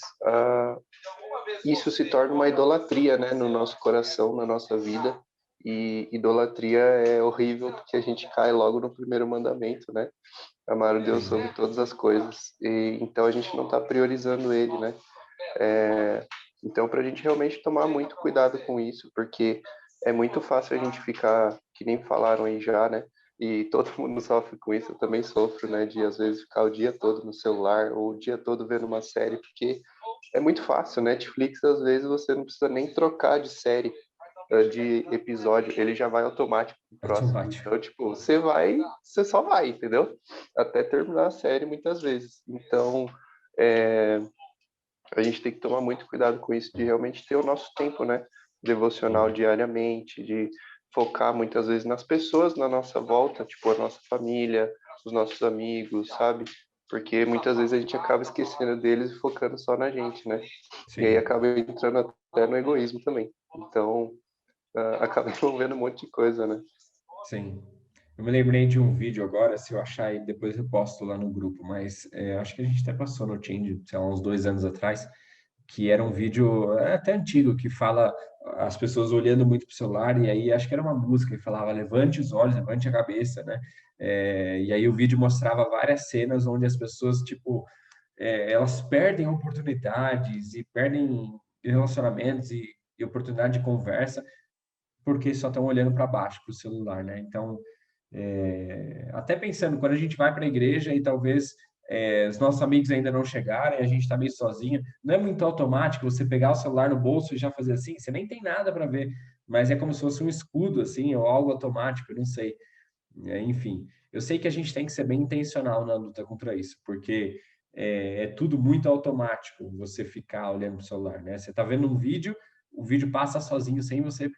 isso se torna uma idolatria, né, no nosso coração, na nossa vida, e idolatria é horrível porque a gente cai logo no primeiro mandamento, né, amar o Deus Sim, sobre todas as coisas, e então a gente não está priorizando ele, né, então para a gente realmente tomar muito cuidado com isso, porque é muito fácil a gente ficar, que nem falaram aí já, né, e todo mundo sofre com isso, eu também sofro, né, de às vezes ficar o dia todo no celular ou o dia todo vendo uma série, porque é muito fácil, né? Netflix, às vezes, você não precisa nem trocar de série, de episódio, ele já vai automático pro próximo. automático. Então, tipo, você só vai, entendeu? Até terminar a série muitas vezes. Então, é, a gente tem que tomar muito cuidado com isso, de realmente ter o nosso tempo, né? Devocional Sim, diariamente, de focar muitas vezes nas pessoas na nossa volta, tipo a nossa família, os nossos amigos, sabe? Porque muitas vezes a gente acaba esquecendo deles e focando só na gente, né? E aí sim, acaba entrando até no egoísmo também. Então, acaba envolvendo um monte de coisa, né? sim. Eu me lembrei de um vídeo agora, se eu achar aí, depois eu posto lá no grupo, mas acho que a gente até passou no Change, sei lá, uns 2 anos atrás, que era um vídeo até antigo, que fala as pessoas olhando muito pro celular, e aí acho que era uma música que falava levante os olhos, levante a cabeça, né? E aí o vídeo mostrava várias cenas onde as pessoas, tipo, elas perdem oportunidades e perdem relacionamentos e oportunidade de conversa porque só estão olhando para baixo, para o celular, né? Então, até pensando, quando a gente vai para a igreja e talvez os nossos amigos ainda não chegarem, a gente está meio sozinho, não é muito automático você pegar o celular no bolso e já fazer assim, você nem tem nada para ver, mas é como se fosse um escudo, assim, ou algo automático, eu não sei. Enfim, eu sei que a gente tem que ser bem intencional na luta contra isso, porque é tudo muito automático você ficar olhando para o celular, né? Você está vendo um vídeo, o vídeo passa sozinho sem você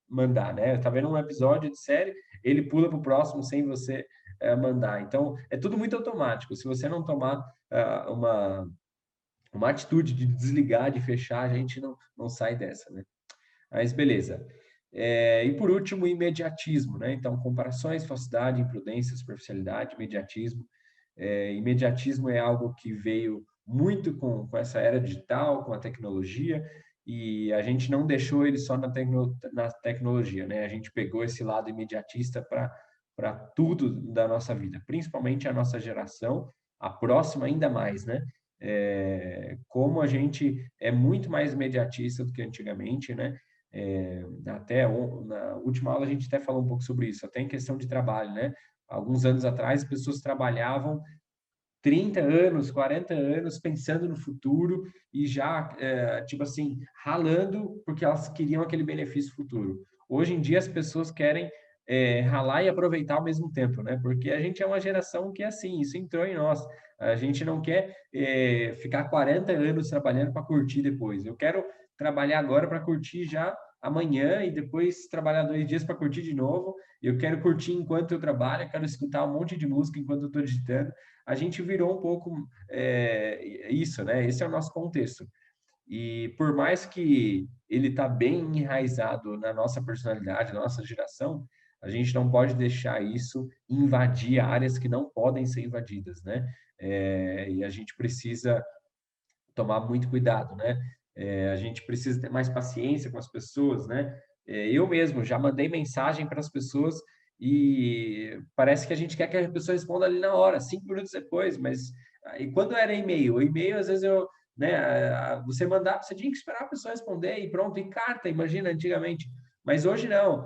mandar, né? Está vendo um episódio de série, ele pula para o próximo sem você mandar. Então, é tudo muito automático. Se você não tomar uma atitude de desligar, de fechar, a gente não sai dessa, né? Mas beleza. E por último, o imediatismo, né? Então, comparações, falsidade, imprudência, superficialidade, imediatismo. Imediatismo é algo que veio muito com essa era digital, com a tecnologia, e a gente não deixou ele só na tecnologia, né? A gente pegou esse lado imediatista para tudo da nossa vida, principalmente a nossa geração, a próxima ainda mais, né? Como a gente é muito mais imediatista do que antigamente, né? Na última aula a gente até falou um pouco sobre isso, até em questão de trabalho, né? Alguns anos atrás, as pessoas trabalhavam 30 anos, 40 anos pensando no futuro e já, tipo assim, ralando porque elas queriam aquele benefício futuro. Hoje em dia, as pessoas querem ralar e aproveitar ao mesmo tempo, né? Porque a gente é uma geração que é assim, isso entrou em nós. A gente não quer ficar 40 anos trabalhando para curtir depois. Eu quero trabalhar agora para curtir já amanhã e depois trabalhar 2 dias para curtir de novo. Eu quero curtir enquanto eu trabalho, eu quero escutar um monte de música enquanto eu estou digitando. A gente virou um pouco isso, né? Esse é o nosso contexto. E por mais que ele está bem enraizado na nossa personalidade, na nossa geração, a gente não pode deixar isso invadir áreas que não podem ser invadidas, né? E a gente precisa tomar muito cuidado, né? A gente precisa ter mais paciência com as pessoas, né? Eu mesmo já mandei mensagem para as pessoas e parece que a gente quer que a pessoa responda ali na hora, 5 minutos depois, mas e quando era e-mail? O e-mail, às vezes, você mandava, você tinha que esperar a pessoa responder e pronto, e carta, imagina, antigamente. Mas hoje não.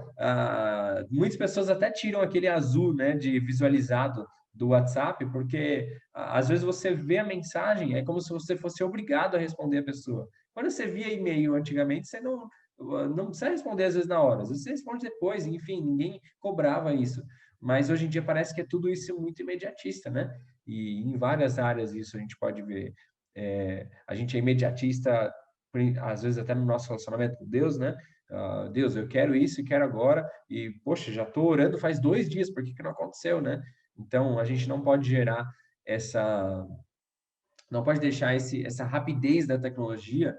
Muitas pessoas até tiram aquele azul, né, de visualizado do WhatsApp, porque às vezes você vê a mensagem, é como se você fosse obrigado a responder a pessoa. Quando você via e-mail antigamente, você não precisa responder às vezes na hora, às vezes você responde depois, enfim, ninguém cobrava isso. Mas hoje em dia parece que é tudo isso muito imediatista, né? E em várias áreas isso a gente pode ver. A gente é imediatista, às vezes até no nosso relacionamento com Deus, né? Deus, eu quero isso e quero agora, e poxa, já estou orando faz 2 dias, por que não aconteceu, né? Então, a gente não pode gerar não pode deixar essa rapidez da tecnologia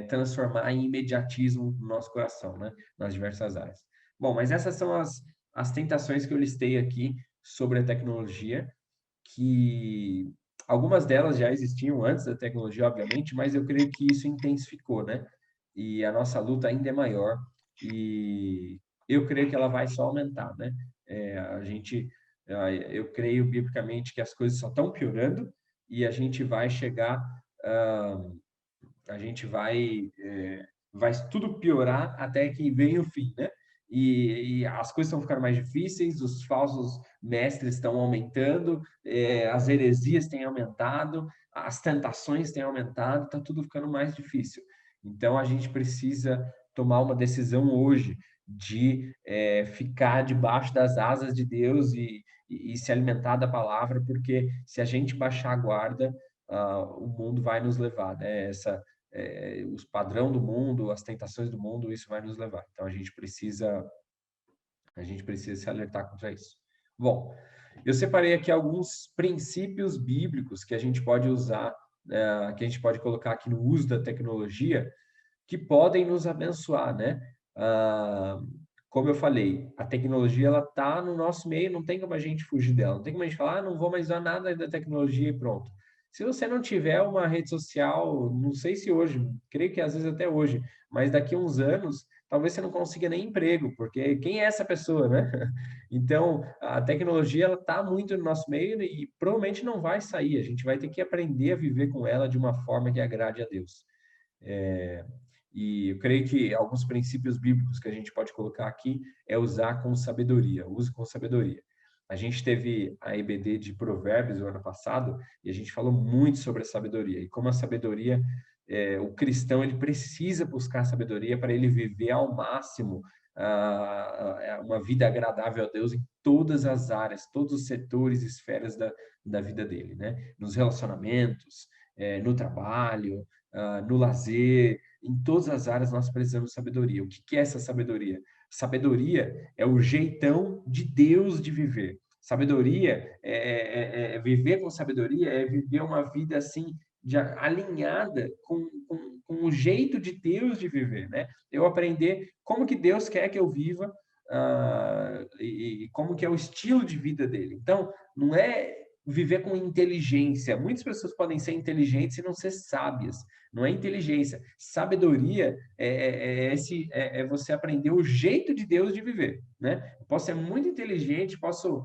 transformar em imediatismo no nosso coração, né? Nas diversas áreas. Bom, mas essas são as tentações que eu listei aqui sobre a tecnologia, que algumas delas já existiam antes da tecnologia, obviamente, mas eu creio que isso intensificou, né? E a nossa luta ainda é maior e eu creio que ela vai só aumentar, né? Eu creio biblicamente que as coisas só estão piorando e a gente vai chegar, a gente vai tudo piorar até que venha o fim, né? E as coisas estão ficando mais difíceis, os falsos mestres estão aumentando, as heresias têm aumentado, as tentações têm aumentado, está tudo ficando mais difícil. Então, a gente precisa tomar uma decisão hoje de ficar debaixo das asas de Deus e se alimentar da palavra, porque se a gente baixar a guarda, o mundo vai nos levar, né? Os padrão do mundo, as tentações do mundo, isso vai nos levar. Então a gente precisa se alertar contra isso. Bom, eu separei aqui alguns princípios bíblicos que a gente pode usar, que a gente pode colocar aqui no uso da tecnologia, que podem nos abençoar, né? Como eu falei, a tecnologia ela está no nosso meio, não tem como a gente fugir dela, não tem como a gente falar, não vou mais usar nada da tecnologia e pronto. Se você não tiver uma rede social, não sei se hoje, creio que às vezes até hoje, mas daqui a uns anos, talvez você não consiga nem emprego, porque quem é essa pessoa, né? Então, a tecnologia ela está muito no nosso meio e provavelmente não vai sair. A gente vai ter que aprender a viver com ela de uma forma que agrade a Deus. E eu creio que alguns princípios bíblicos que a gente pode colocar aqui é usar com sabedoria, use com sabedoria. A gente teve a EBD de Provérbios no ano passado e a gente falou muito sobre a sabedoria e como a sabedoria, o cristão ele precisa buscar sabedoria para ele viver ao máximo uma vida agradável a Deus em todas as áreas, todos os setores e esferas da vida dele, né? Nos relacionamentos, no trabalho, no lazer, em todas as áreas nós precisamos de sabedoria. O que é essa sabedoria? Sabedoria é o jeitão de Deus de viver. Sabedoria viver com sabedoria, é viver uma vida assim, alinhada com o jeito de Deus de viver, né? Eu aprender como que Deus quer que eu viva e como que é o estilo de vida dele. Então, não é viver com inteligência. Muitas pessoas podem ser inteligentes e não ser sábias. Não é inteligência. Sabedoria é você aprender o jeito de Deus de viver, né? Eu posso ser muito inteligente, posso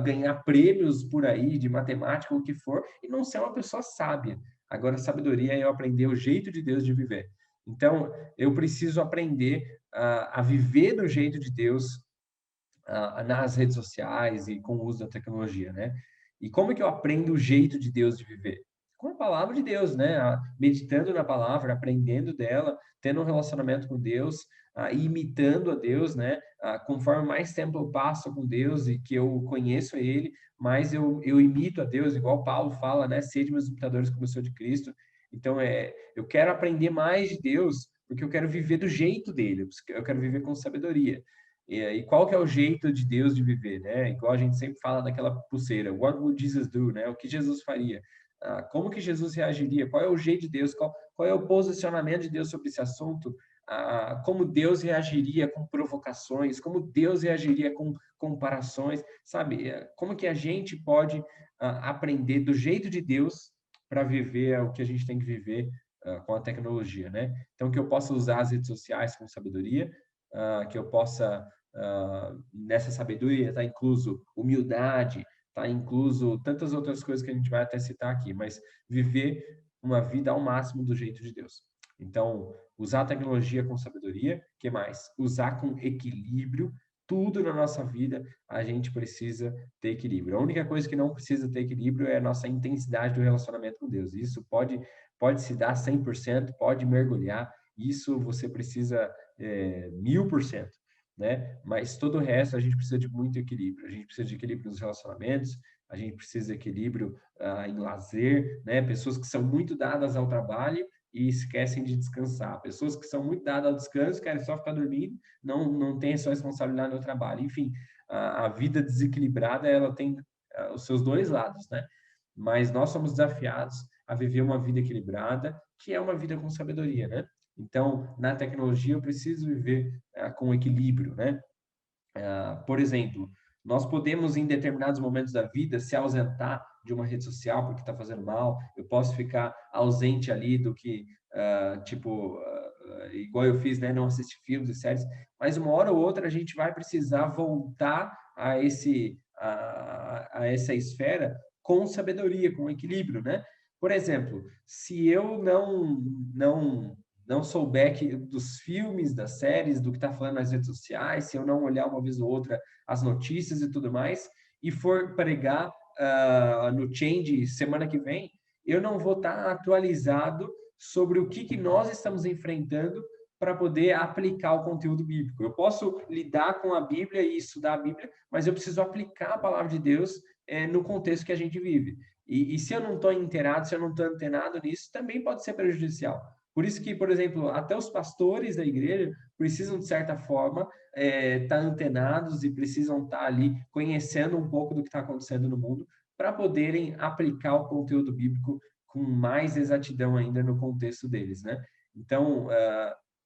ganhar prêmios por aí de matemática ou o que for e não ser uma pessoa sábia. Agora, sabedoria é eu aprender o jeito de Deus de viver. Então, eu preciso aprender a viver do jeito de Deus nas redes sociais e com o uso da tecnologia, né? E como é que eu aprendo o jeito de Deus de viver? Com a palavra de Deus, né? Meditando na palavra, aprendendo dela, tendo um relacionamento com Deus, imitando a Deus, né? Conforme mais tempo eu passo com Deus e que eu conheço Ele, mais eu imito a Deus, igual Paulo fala, né? Sede meus imitadores como eu sou de Cristo. Então, eu quero aprender mais de Deus, porque eu quero viver do jeito dele, eu quero viver com sabedoria. E qual que é o jeito de Deus de viver, né? Igual a gente sempre fala daquela pulseira, what would Jesus do, né? O que Jesus faria? Como que Jesus reagiria? Qual é o jeito de Deus? Qual é o posicionamento de Deus sobre esse assunto? Como Deus reagiria com provocações? Como Deus reagiria com comparações? Sabe? Como que a gente pode aprender do jeito de Deus para viver o que a gente tem que viver com a tecnologia, né? Então, que eu possa usar as redes sociais com sabedoria, que eu possa nessa sabedoria está incluso humildade, está incluso tantas outras coisas que a gente vai até citar aqui, mas viver uma vida ao máximo do jeito de Deus. Então, usar a tecnologia com sabedoria, que mais? Usar com equilíbrio. Tudo na nossa vida a gente precisa ter equilíbrio. A única coisa que não precisa ter equilíbrio é a nossa intensidade do relacionamento com Deus. Isso pode se dar 100%, pode mergulhar. Isso você precisa 1000%. Né? Mas todo o resto a gente precisa de muito equilíbrio. A gente precisa de equilíbrio nos relacionamentos, a gente precisa de equilíbrio em lazer, né? Pessoas que são muito dadas ao trabalho e esquecem de descansar. Pessoas que são muito dadas ao descanso, querem só ficar dormindo, não tem a sua responsabilidade no trabalho. Enfim, a vida desequilibrada, ela tem os seus dois lados, né? Mas nós somos desafiados a viver uma vida equilibrada, que é uma vida com sabedoria, né? Então, na tecnologia, eu preciso viver com equilíbrio, né? Por exemplo, nós podemos, em determinados momentos da vida, se ausentar de uma rede social porque está fazendo mal. Eu posso ficar ausente ali do que, igual eu fiz, né? Não assistir filmes e séries. Mas uma hora ou outra a gente vai precisar voltar a essa esfera com sabedoria, com equilíbrio, né? Por exemplo, se eu não souber dos filmes, das séries, do que está falando nas redes sociais, se eu não olhar uma vez ou outra as notícias e tudo mais, e for pregar no Change semana que vem, eu não vou estar atualizado sobre o que nós estamos enfrentando para poder aplicar o conteúdo bíblico. Eu posso lidar com a Bíblia e estudar a Bíblia, mas eu preciso aplicar a palavra de Deus no contexto que a gente vive. E se eu não estou inteirado, se eu não estou antenado nisso, também pode ser prejudicial. Por isso que, por exemplo, até os pastores da igreja precisam, de certa forma, estar antenados e precisam estar ali conhecendo um pouco do que está acontecendo no mundo para poderem aplicar o conteúdo bíblico com mais exatidão ainda no contexto deles, né? Então,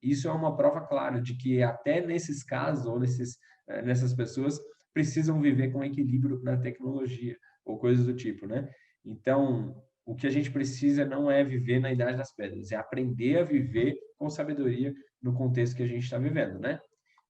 isso é uma prova clara de que até nesses casos ou nessas pessoas precisam viver com equilíbrio na tecnologia ou coisas do tipo, né? Então, o que a gente precisa não é viver na idade das pedras, é aprender a viver com sabedoria no contexto que a gente está vivendo, né?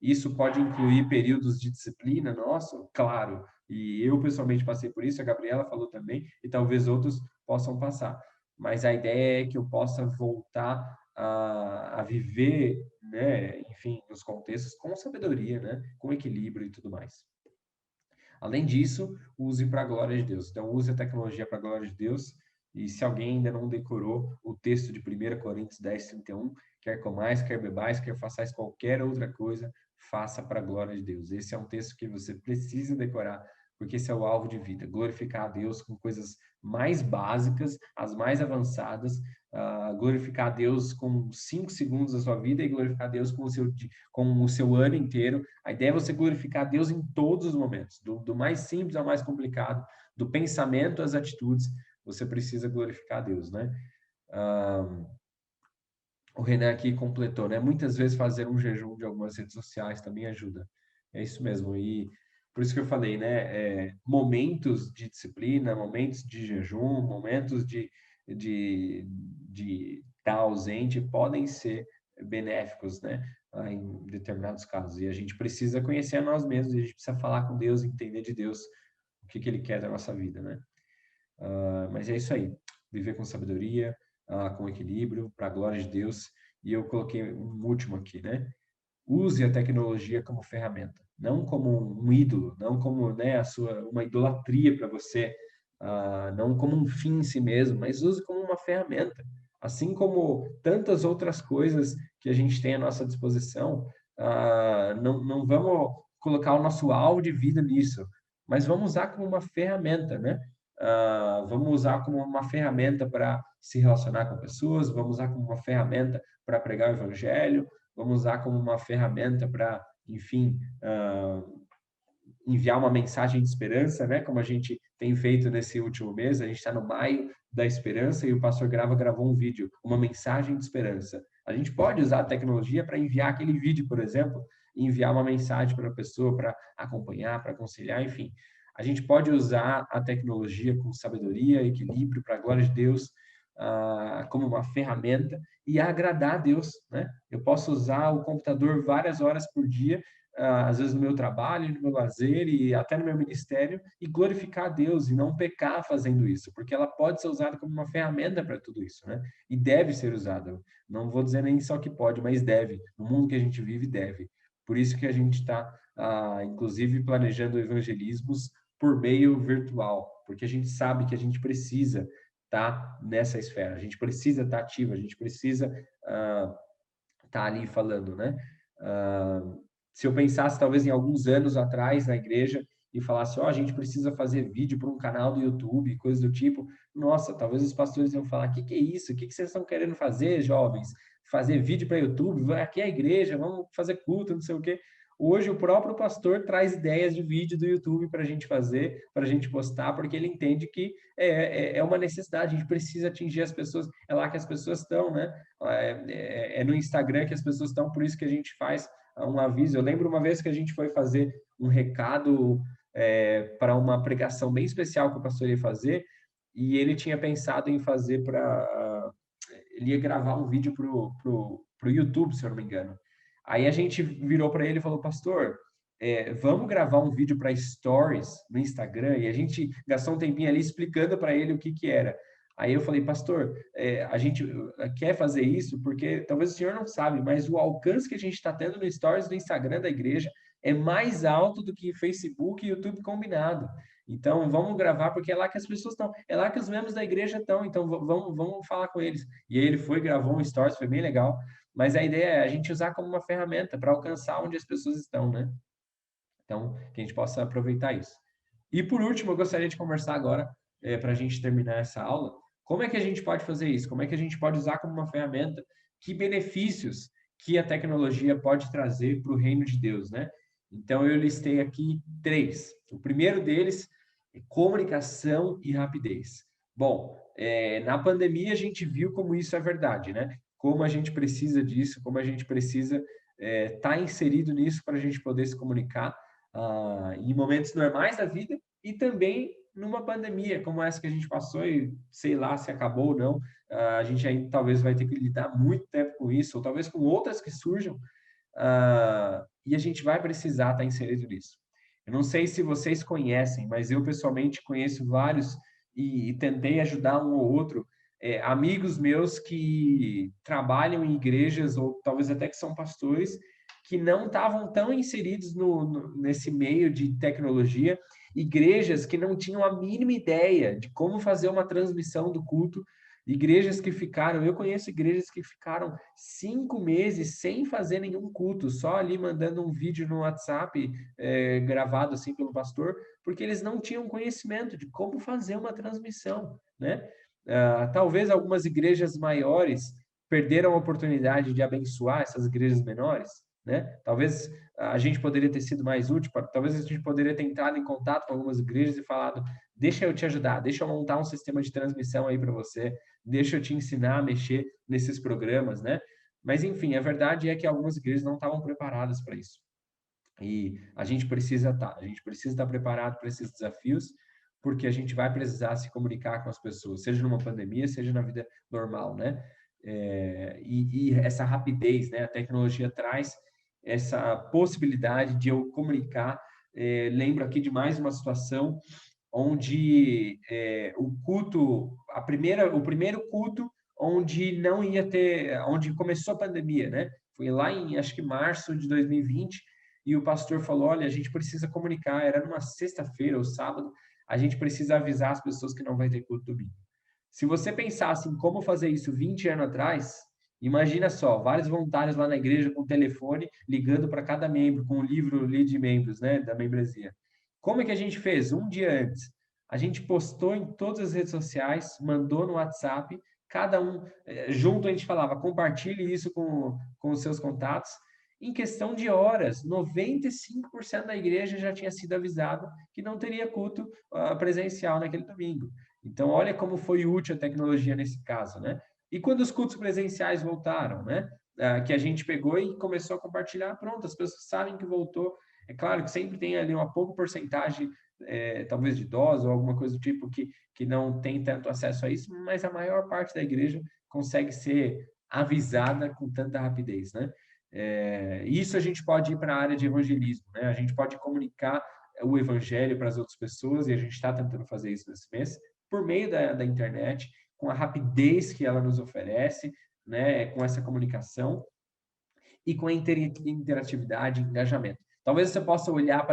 Isso pode incluir períodos de disciplina, nossa, claro, e eu pessoalmente passei por isso, a Gabriela falou também, e talvez outros possam passar. Mas a ideia é que eu possa voltar a viver, né, enfim, nos contextos com sabedoria, né, com equilíbrio e tudo mais. Além disso, use para a glória de Deus. Então, use a tecnologia para a glória de Deus. E se alguém ainda não decorou o texto de 1 Coríntios 10, 31, quer comais, quer bebais, quer façais qualquer outra coisa, faça para a glória de Deus. Esse é um texto que você precisa decorar, porque esse é o alvo de vida. Glorificar a Deus com coisas mais básicas, as mais avançadas, glorificar a Deus com 5 segundos da sua vida e glorificar a Deus com o seu ano inteiro. A ideia é você glorificar a Deus em todos os momentos, do mais simples ao mais complicado, do pensamento às atitudes, você precisa glorificar a Deus, né? O Renan aqui completou, né? Muitas vezes fazer um jejum de algumas redes sociais também ajuda. É isso mesmo. E por isso que eu falei, né? Momentos de disciplina, momentos de jejum, momentos de estar ausente podem ser benéficos, né? Em determinados casos. E a gente precisa conhecer a nós mesmos, e a gente precisa falar com Deus, entender de Deus o que Ele quer da nossa vida, né? Mas é isso aí. Viver com sabedoria, com equilíbrio, para a glória de Deus. E eu coloquei um último aqui, né? Use a tecnologia como ferramenta, não como um ídolo, não como, né, uma idolatria para você, não como um fim em si mesmo, mas use como uma ferramenta. Assim como tantas outras coisas que a gente tem à nossa disposição, não vamos colocar o nosso alvo de vida nisso, mas vamos usar como uma ferramenta, né? Vamos usar como uma ferramenta para se relacionar com pessoas, vamos usar como uma ferramenta para pregar o evangelho, vamos usar como uma ferramenta para, enfim, enviar uma mensagem de esperança, né? Como a gente tem feito nesse último mês, a gente está no Maio da Esperança e o pastor gravou um vídeo, uma mensagem de esperança. A gente pode usar a tecnologia para enviar aquele vídeo, por exemplo, e enviar uma mensagem para a pessoa, para acompanhar, para aconselhar, enfim. A gente pode usar a tecnologia com sabedoria, equilíbrio, para a glória de Deus, como uma ferramenta e agradar a Deus, né? Eu posso usar o computador várias horas por dia, às vezes no meu trabalho, no meu lazer e até no meu ministério, e glorificar a Deus e não pecar fazendo isso, porque ela pode ser usada como uma ferramenta para tudo isso, né? E deve ser usada. Não vou dizer nem só que pode, mas deve. No mundo que a gente vive, deve. Por isso que a gente está, inclusive, planejando evangelismos por meio virtual, porque a gente sabe que a gente precisa estar nessa esfera, a gente precisa estar ativo, a gente precisa estar ali falando, né? Se eu pensasse talvez em alguns anos atrás na igreja e falasse, a gente precisa fazer vídeo para um canal do YouTube, coisas do tipo, nossa, talvez os pastores iam falar, que é isso? O que vocês estão querendo fazer, jovens? Fazer vídeo para YouTube? Aqui é a igreja, vamos fazer culto, não sei o quê. Hoje o próprio pastor traz ideias de vídeo do YouTube para a gente fazer, para a gente postar, porque ele entende que é uma necessidade, a gente precisa atingir as pessoas, é lá que as pessoas estão, né? É no Instagram que as pessoas estão, por isso que a gente faz um aviso. Eu lembro uma vez que a gente foi fazer um recado para uma pregação bem especial que o pastor ia fazer, e ele tinha pensado em fazer ele ia gravar um vídeo pro YouTube, se eu não me engano. Aí a gente virou para ele e falou, pastor, vamos gravar um vídeo para Stories no Instagram? E a gente gastou um tempinho ali explicando para ele o que era. Aí eu falei, pastor, a gente quer fazer isso porque talvez o senhor não sabe, mas o alcance que a gente está tendo no Stories do Instagram da igreja é mais alto do que Facebook e YouTube combinado. Então, vamos gravar porque é lá que as pessoas estão, é lá que os membros da igreja estão, então vamos falar com eles. E aí ele gravou um Stories, foi bem legal, mas a ideia é a gente usar como uma ferramenta para alcançar onde as pessoas estão, né? Então, que a gente possa aproveitar isso. E por último, eu gostaria de conversar agora, para a gente terminar essa aula, como é que a gente pode fazer isso? Como é que a gente pode usar como uma ferramenta? Que benefícios que a tecnologia pode trazer para o reino de Deus, né? Então, eu listei aqui 3. O primeiro deles é comunicação e rapidez. Bom, na pandemia a gente viu como isso é verdade, né? Como a gente precisa disso, como a gente precisa estar inserido nisso para a gente poder se comunicar em momentos normais da vida e também numa pandemia como essa que a gente passou e sei lá se acabou ou não, a gente ainda talvez vai ter que lidar muito tempo com isso, ou talvez com outras que surjam, e a gente vai precisar estar inserido nisso. Eu não sei se vocês conhecem, mas eu pessoalmente conheço vários e tentei ajudar um ou outro amigos meus que trabalham em igrejas, ou talvez até que são pastores, que não estavam tão inseridos nesse meio de tecnologia, igrejas que não tinham a mínima ideia de como fazer uma transmissão do culto, igrejas que ficaram, eu conheço igrejas que ficaram 5 meses sem fazer nenhum culto, só ali mandando um vídeo no WhatsApp, gravado assim pelo pastor, porque eles não tinham conhecimento de como fazer uma transmissão, né? Talvez algumas igrejas maiores perderam a oportunidade de abençoar essas igrejas menores, né? Talvez a gente poderia ter sido mais útil, talvez a gente poderia ter entrado em contato com algumas igrejas e falado, deixa eu te ajudar, deixa eu montar um sistema de transmissão aí para você, deixa eu te ensinar a mexer nesses programas, né? Mas, enfim, a verdade é que algumas igrejas não estavam preparadas para isso. E a gente precisa estar preparado para esses desafios, porque a gente vai precisar se comunicar com as pessoas, seja numa pandemia, seja na vida normal, né? E essa rapidez, né? A tecnologia traz essa possibilidade de eu comunicar. Lembro aqui de mais uma situação onde o culto, o primeiro culto onde não ia ter, onde começou a pandemia, né? Foi lá em, acho que março de 2020, e o pastor falou, olha, a gente precisa comunicar, era numa sexta-feira ou sábado, a gente precisa avisar as pessoas que não vai ter culto domingo. Se você pensasse em como fazer isso 20 anos atrás, imagina só, vários voluntários lá na igreja com o telefone, ligando para cada membro, com o livro de membros, né, da membresia. Como é que a gente fez? Um dia antes, a gente postou em todas as redes sociais, mandou no WhatsApp, cada um, junto a gente falava, compartilhe isso com os seus contatos. Em questão de horas, 95% da igreja já tinha sido avisado que não teria culto presencial naquele domingo. Então, olha como foi útil a tecnologia nesse caso, né? E quando os cultos presenciais voltaram, né? Que a gente pegou e começou a compartilhar, pronto, as pessoas sabem que voltou. É claro que sempre tem ali uma pouca porcentagem, talvez de idosos ou alguma coisa do tipo que não tem tanto acesso a isso, mas a maior parte da igreja consegue ser avisada com tanta rapidez, né? Isso a gente pode ir para a área de evangelismo, né? A gente pode comunicar o evangelho para as outras pessoas, e a gente está tentando fazer isso nesse mês, por meio da internet, com a rapidez que ela nos oferece, né, com essa comunicação e com a interatividade e engajamento. Talvez você possa olhar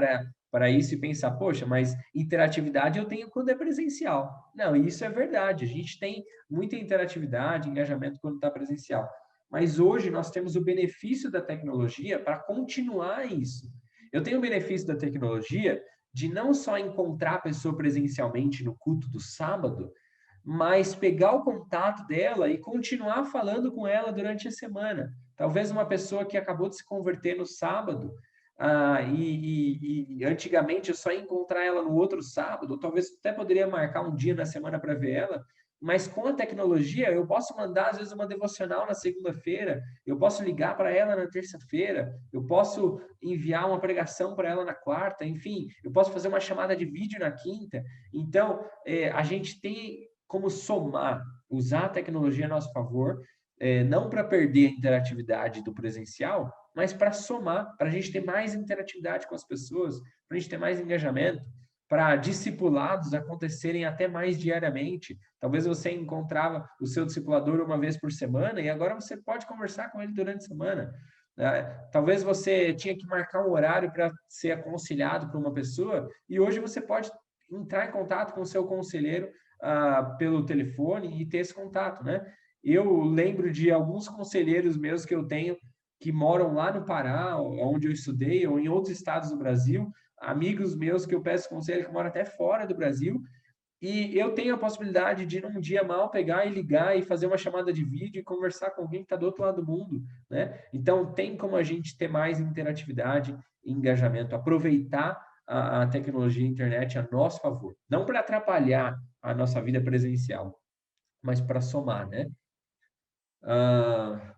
para isso e pensar, poxa, mas interatividade eu tenho quando é presencial. Não, isso é verdade, a gente tem muita interatividade, engajamento quando está presencial. Mas hoje nós temos o benefício da tecnologia para continuar isso. Eu tenho o benefício da tecnologia de não só encontrar a pessoa presencialmente no culto do sábado, mas pegar o contato dela e continuar falando com ela durante a semana. Talvez uma pessoa que acabou de se converter no sábado, e antigamente eu só ia encontrar ela no outro sábado, ou talvez até poderia marcar um dia na semana para ver ela, mas com a tecnologia eu posso mandar às vezes uma devocional na segunda-feira, eu posso ligar para ela na terça-feira, eu posso enviar uma pregação para ela na quarta, enfim, eu posso fazer uma chamada de vídeo na quinta. Então, a gente tem como somar, usar a tecnologia a nosso favor, não para perder a interatividade do presencial, mas para somar, para a gente ter mais interatividade com as pessoas, para a gente ter mais engajamento, para discipulados acontecerem até mais diariamente. Talvez você encontrava o seu discipulador uma vez por semana e agora você pode conversar com ele durante a semana. Talvez você tinha que marcar um horário para ser aconselhado por uma pessoa e hoje você pode entrar em contato com o seu conselheiro pelo telefone e ter esse contato, né? Eu lembro de alguns conselheiros meus que eu tenho que moram lá no Pará, onde eu estudei, ou em outros estados do Brasil, amigos meus que eu peço conselho que moram até fora do Brasil, e eu tenho a possibilidade de, num dia mal, pegar e ligar e fazer uma chamada de vídeo e conversar com alguém que está do outro lado do mundo, né? Então, tem como a gente ter mais interatividade e engajamento, aproveitar a tecnologia e a internet a nosso favor. Não para atrapalhar a nossa vida presencial, mas para somar, né?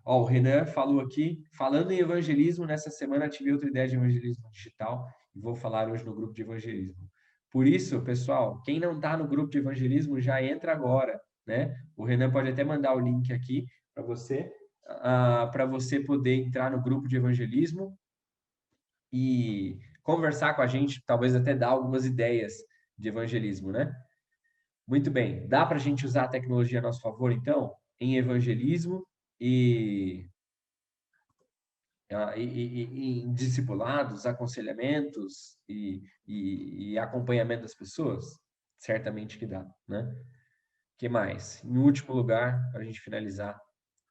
O Renan falou aqui, falando em evangelismo, nessa semana tive outra ideia de evangelismo digital e vou falar hoje no grupo de evangelismo. Por isso, pessoal, quem não está no grupo de evangelismo já entra agora, né? O Renan pode até mandar o link aqui para você poder entrar no grupo de evangelismo e conversar com a gente, talvez até dar algumas ideias de evangelismo, né? Muito bem. Dá para a gente usar a tecnologia a nosso favor, então, em evangelismo e em discipulados, aconselhamentos e acompanhamento das pessoas? Certamente que dá, né? Que mais? Em último lugar, para a gente finalizar,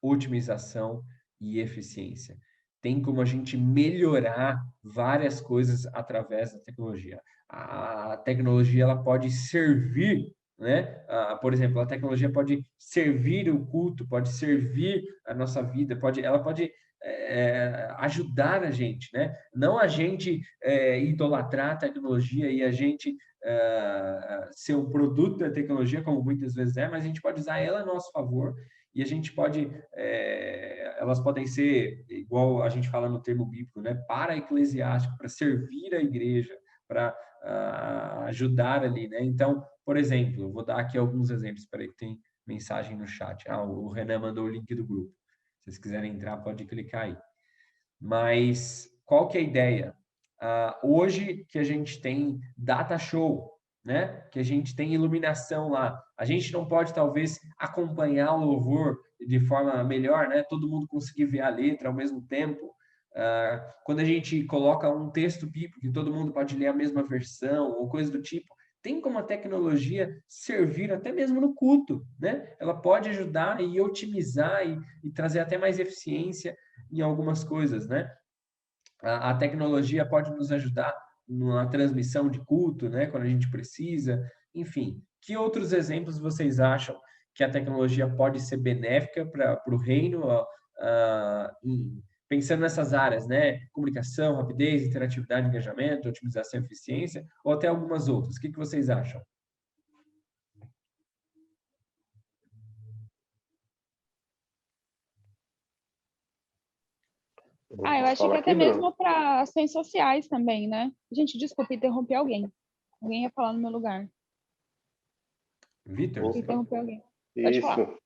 otimização e eficiência. Tem como a gente melhorar várias coisas através da tecnologia. A tecnologia ela pode servir, né? Por exemplo, a tecnologia pode servir o culto, pode servir a nossa vida, ela pode ajudar a gente, né? Não a gente idolatrar a tecnologia e a gente ser um produto da tecnologia, como muitas vezes é, mas a gente pode usar ela a nosso favor e a gente pode, elas podem ser, igual a gente fala no termo bíblico, né? Para eclesiástico, para servir a igreja, para ajudar ali, né? Então, por exemplo, eu vou dar aqui alguns exemplos, espera aí que tem mensagem no chat. O Renan mandou o link do grupo. Se vocês quiserem entrar, pode clicar aí. Mas qual que é a ideia? Hoje que a gente tem data show, né? Que a gente tem iluminação lá, a gente não pode talvez acompanhar o louvor de forma melhor, né? Todo mundo conseguir ver a letra ao mesmo tempo. Quando a gente coloca um texto bíblico que todo mundo pode ler a mesma versão ou coisa do tipo, tem como a tecnologia servir até mesmo no culto, né? Ela pode ajudar e otimizar e trazer até mais eficiência em algumas coisas, né? A tecnologia pode nos ajudar na transmissão de culto, né? Quando a gente precisa. Enfim, que outros exemplos vocês acham que a tecnologia pode ser benéfica para o reino, pensando nessas áreas, né? Comunicação, rapidez, interatividade, engajamento, otimização e eficiência, ou até algumas outras? O que vocês acham? Eu acho que até mesmo para ações sociais também, né? Gente, desculpa, interromper alguém. Alguém ia falar no meu lugar. Vitor? Interromper alguém. Pode falar. Isso.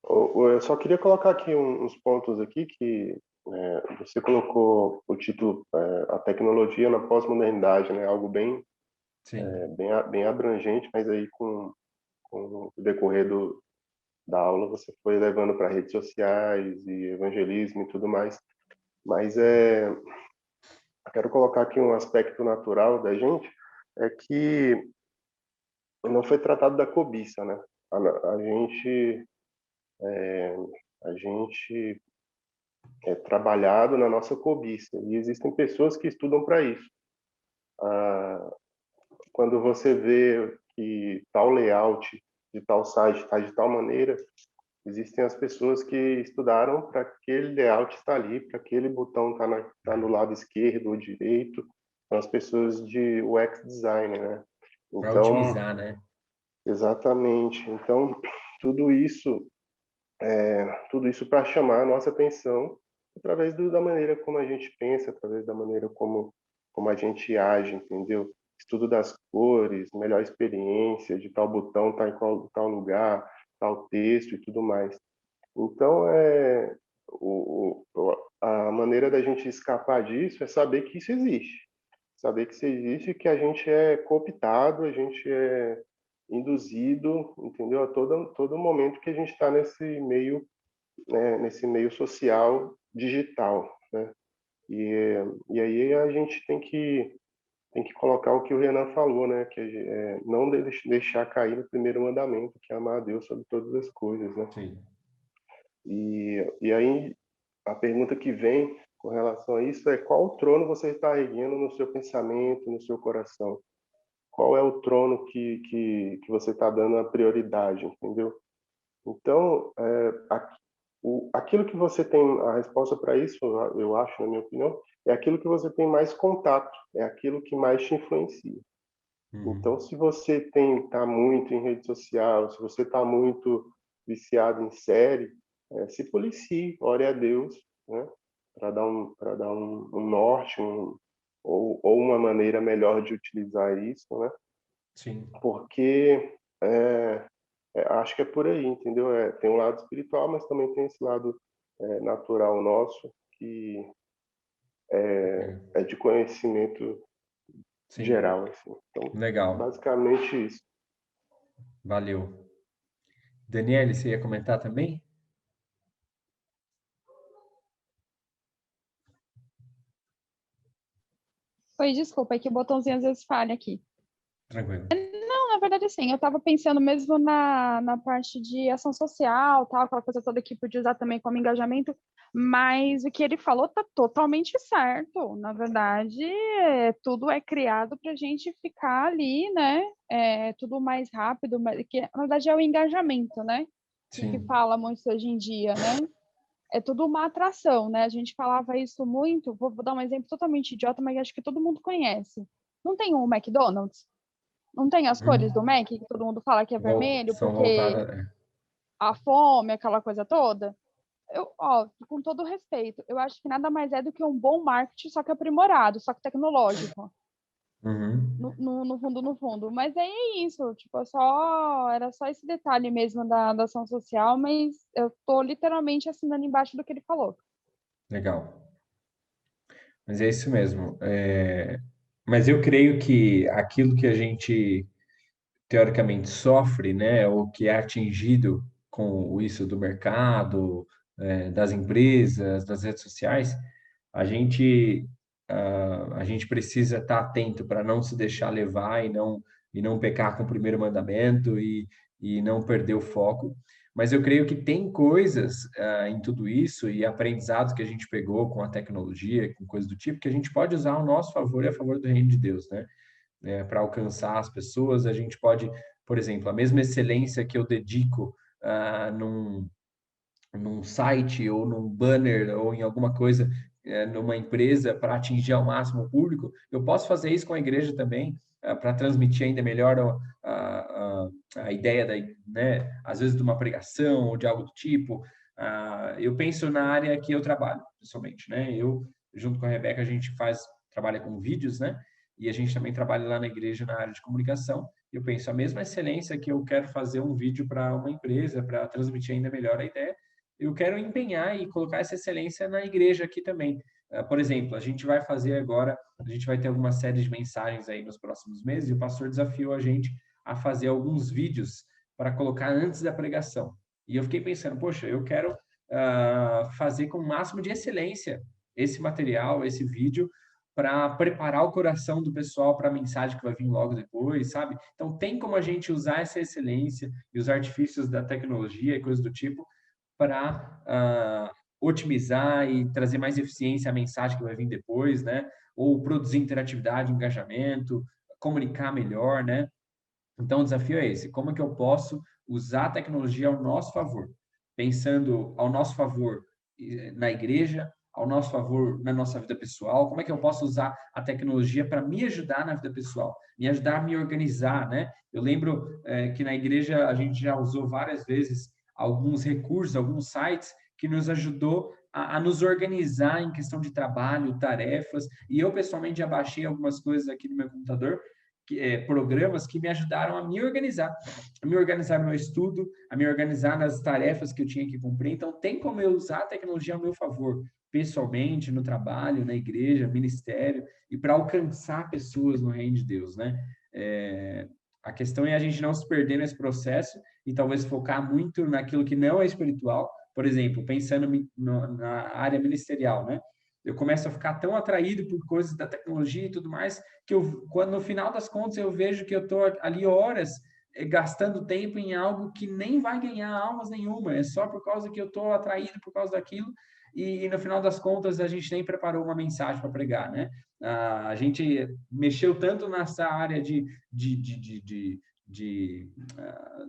Eu só queria colocar aqui uns pontos aqui que você colocou o título A Tecnologia na Pós-Modernidade, né? Algo bem, bem abrangente, mas aí com o decorrer da aula você foi levando para redes sociais e evangelismo e tudo mais. Mas eu quero colocar aqui um aspecto natural da gente, é que não foi tratado da cobiça, né? A gente é trabalhado na nossa cobiça e existem pessoas que estudam para isso. Quando você vê que tal layout de tal site está de tal maneira, existem as pessoas que estudaram para aquele layout estar ali, para aquele botão tá no lado esquerdo ou direito, são as pessoas de UX design, né? Para otimizar, né? Exatamente. Então, tudo isso para chamar a nossa atenção através da maneira como a gente pensa, através da maneira como a gente age, entendeu? Estudo das cores, melhor experiência, de tal botão tá em tal lugar, tal texto e tudo mais. Então, a maneira da gente escapar disso é saber que isso existe. Saber que isso existe e que a gente é cooptado, a gente é induzido, entendeu? A todo momento que a gente está nesse meio social digital, né? E aí a gente tem que colocar o que o Renan falou, né? Que não deixar cair no primeiro mandamento, que é amar a Deus sobre todas as coisas, né? Sim. E aí a pergunta que vem com relação a isso é: qual trono você está erguendo no seu pensamento, no seu coração? Qual é o trono que você está dando a prioridade, entendeu? Então, aquilo que você tem, a resposta para isso, eu acho, na minha opinião, é aquilo que você tem mais contato, é aquilo que mais te influencia. Então, se você tá muito em rede social, se você está muito viciado em série, se policie, ore a Deus, né, para dar um norte, ou uma maneira melhor de utilizar isso, né? Sim. Porque acho que é por aí, entendeu? Tem um lado espiritual, mas também tem esse lado natural nosso, que é de conhecimento Sim. geral, assim. Então, Legal. basicamente isso. Valeu. Daniele, você ia comentar também? Oi, desculpa, é que o botãozinho às vezes falha aqui. Tranquilo. Não, na verdade, sim, eu estava pensando mesmo na parte de ação social, tal, aquela coisa toda que podia usar também como engajamento, mas o que ele falou tá totalmente certo. Na verdade, tudo é criado para a gente ficar ali, né? Tudo mais rápido, que na verdade é o engajamento, né? Que Sim. fala muito hoje em dia, né? É tudo uma atração, né? A gente falava isso muito, vou dar um exemplo totalmente idiota, mas acho que todo mundo conhece. Não tem um McDonald's? Não tem as cores do Hum. Mac, que todo mundo fala que é vermelho, São porque voltadas. a fome, aquela coisa toda. Com todo respeito, eu acho que nada mais é do que um bom marketing, só que aprimorado, só que tecnológico, Uhum. no fundo. Mas é isso, tipo, era só esse detalhe mesmo da ação social, mas eu tô literalmente assinando embaixo do que ele falou. Legal. Mas é isso mesmo. Mas eu creio que aquilo que a gente teoricamente sofre, né, ou que é atingido com isso do mercado, das empresas, das redes sociais, a gente a gente precisa estar atento para não se deixar levar e não pecar com o primeiro mandamento e não perder o foco. Mas eu creio que tem coisas em tudo isso e aprendizados que a gente pegou com a tecnologia, com coisas do tipo, que a gente pode usar ao nosso favor e a favor do reino de Deus, né? Para alcançar as pessoas, a gente pode, por exemplo, a mesma excelência que eu dedico num site ou num banner ou em alguma coisa, numa empresa para atingir ao máximo o público, eu posso fazer isso com a igreja também, para transmitir ainda melhor a ideia, né, às vezes de uma pregação ou de algo do tipo. Eu penso na área que eu trabalho, pessoalmente, né? Eu, junto com a Rebeca, a gente trabalha com vídeos, né? E a gente também trabalha lá na igreja na área de comunicação. Eu penso a mesma excelência que eu quero fazer um vídeo para uma empresa, para transmitir ainda melhor a ideia, eu quero empenhar e colocar essa excelência na igreja aqui também. Por exemplo, a gente vai fazer agora, a gente vai ter alguma série de mensagens aí nos próximos meses, e o pastor desafiou a gente a fazer alguns vídeos para colocar antes da pregação. E eu fiquei pensando, poxa, eu quero fazer com o máximo de excelência esse material, esse vídeo, para preparar o coração do pessoal para a mensagem que vai vir logo depois, sabe? Então, tem como a gente usar essa excelência e os artifícios da tecnologia e coisas do tipo para otimizar e trazer mais eficiência à mensagem que vai vir depois, né? Ou produzir interatividade, engajamento, comunicar melhor, né? Então, o desafio é esse: como é que eu posso usar a tecnologia ao nosso favor? Pensando ao nosso favor na igreja, ao nosso favor na nossa vida pessoal, como é que eu posso usar a tecnologia para me ajudar na vida pessoal, me ajudar a me organizar, né? Eu lembro que na igreja a gente já usou várias vezes alguns recursos, alguns sites que nos ajudou a nos organizar em questão de trabalho, tarefas, e eu pessoalmente já baixei algumas coisas aqui no meu computador, programas que me ajudaram a me organizar no meu estudo, a me organizar nas tarefas que eu tinha que cumprir. Então, tem como eu usar a tecnologia ao meu favor, pessoalmente, no trabalho, na igreja, ministério, e para alcançar pessoas no reino de Deus, né? A questão é a gente não se perder nesse processo e talvez focar muito naquilo que não é espiritual. Por exemplo, pensando na área ministerial, né? Eu começo a ficar tão atraído por coisas da tecnologia e tudo mais, que quando no final das contas eu vejo que eu estou ali horas gastando tempo em algo que nem vai ganhar almas nenhuma, é só por causa que eu estou atraído por causa daquilo, e no final das contas a gente nem preparou uma mensagem para pregar, né? A gente mexeu tanto nessa área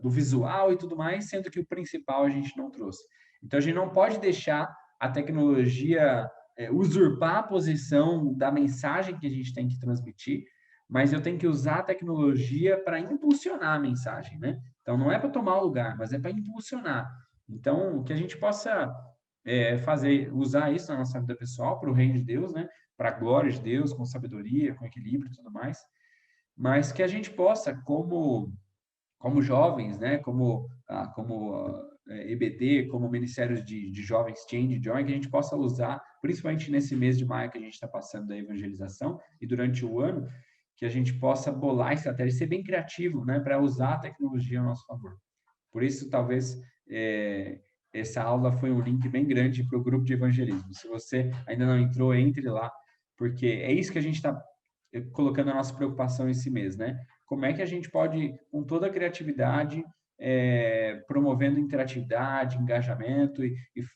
do visual e tudo mais, sendo que o principal a gente não trouxe. Então a gente não pode deixar a tecnologia usurpar a posição da mensagem que a gente tem que transmitir, mas eu tenho que usar a tecnologia para impulsionar a mensagem, né? Então, não é para tomar o lugar, mas é para impulsionar. Então, que a gente possa usar isso na nossa vida pessoal, para o reino de Deus, né? Para a glória de Deus, com sabedoria, com equilíbrio e tudo mais, mas que a gente possa, como jovens, né? Como EBD, como Ministérios de Jovens Change Join, que a gente possa usar, principalmente nesse mês de maio que a gente está passando da evangelização e durante o ano, que a gente possa bolar estratégia, ser bem criativo, né, para usar a tecnologia a nosso favor. Por isso, talvez, essa aula foi um link bem grande para o grupo de evangelismo. Se você ainda não entrou, entre lá, porque é isso que a gente está colocando a nossa preocupação esse mês, né? Como é que a gente pode, com toda a criatividade, promovendo interatividade, engajamento e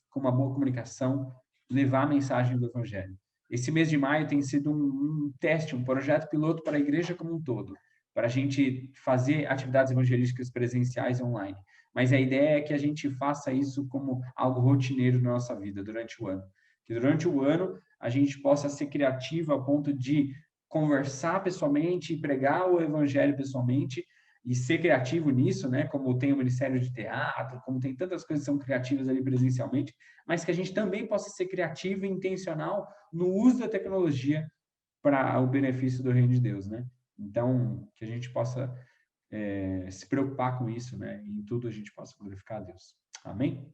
com uma boa comunicação, levar a mensagem do Evangelho. Esse mês de maio tem sido um teste, um projeto piloto para a igreja como um todo, para a gente fazer atividades evangelísticas presenciais e online. Mas a ideia é que a gente faça isso como algo rotineiro na nossa vida durante o ano. Que durante o ano a gente possa ser criativo a ponto de conversar pessoalmente e pregar o evangelho pessoalmente e ser criativo nisso, né? Como tem o Ministério de Teatro, como tem tantas coisas que são criativas ali presencialmente, mas que a gente também possa ser criativo e intencional no uso da tecnologia para o benefício do reino de Deus, né? Então, que a gente possa se preocupar com isso, né? E em tudo a gente possa glorificar a Deus. Amém?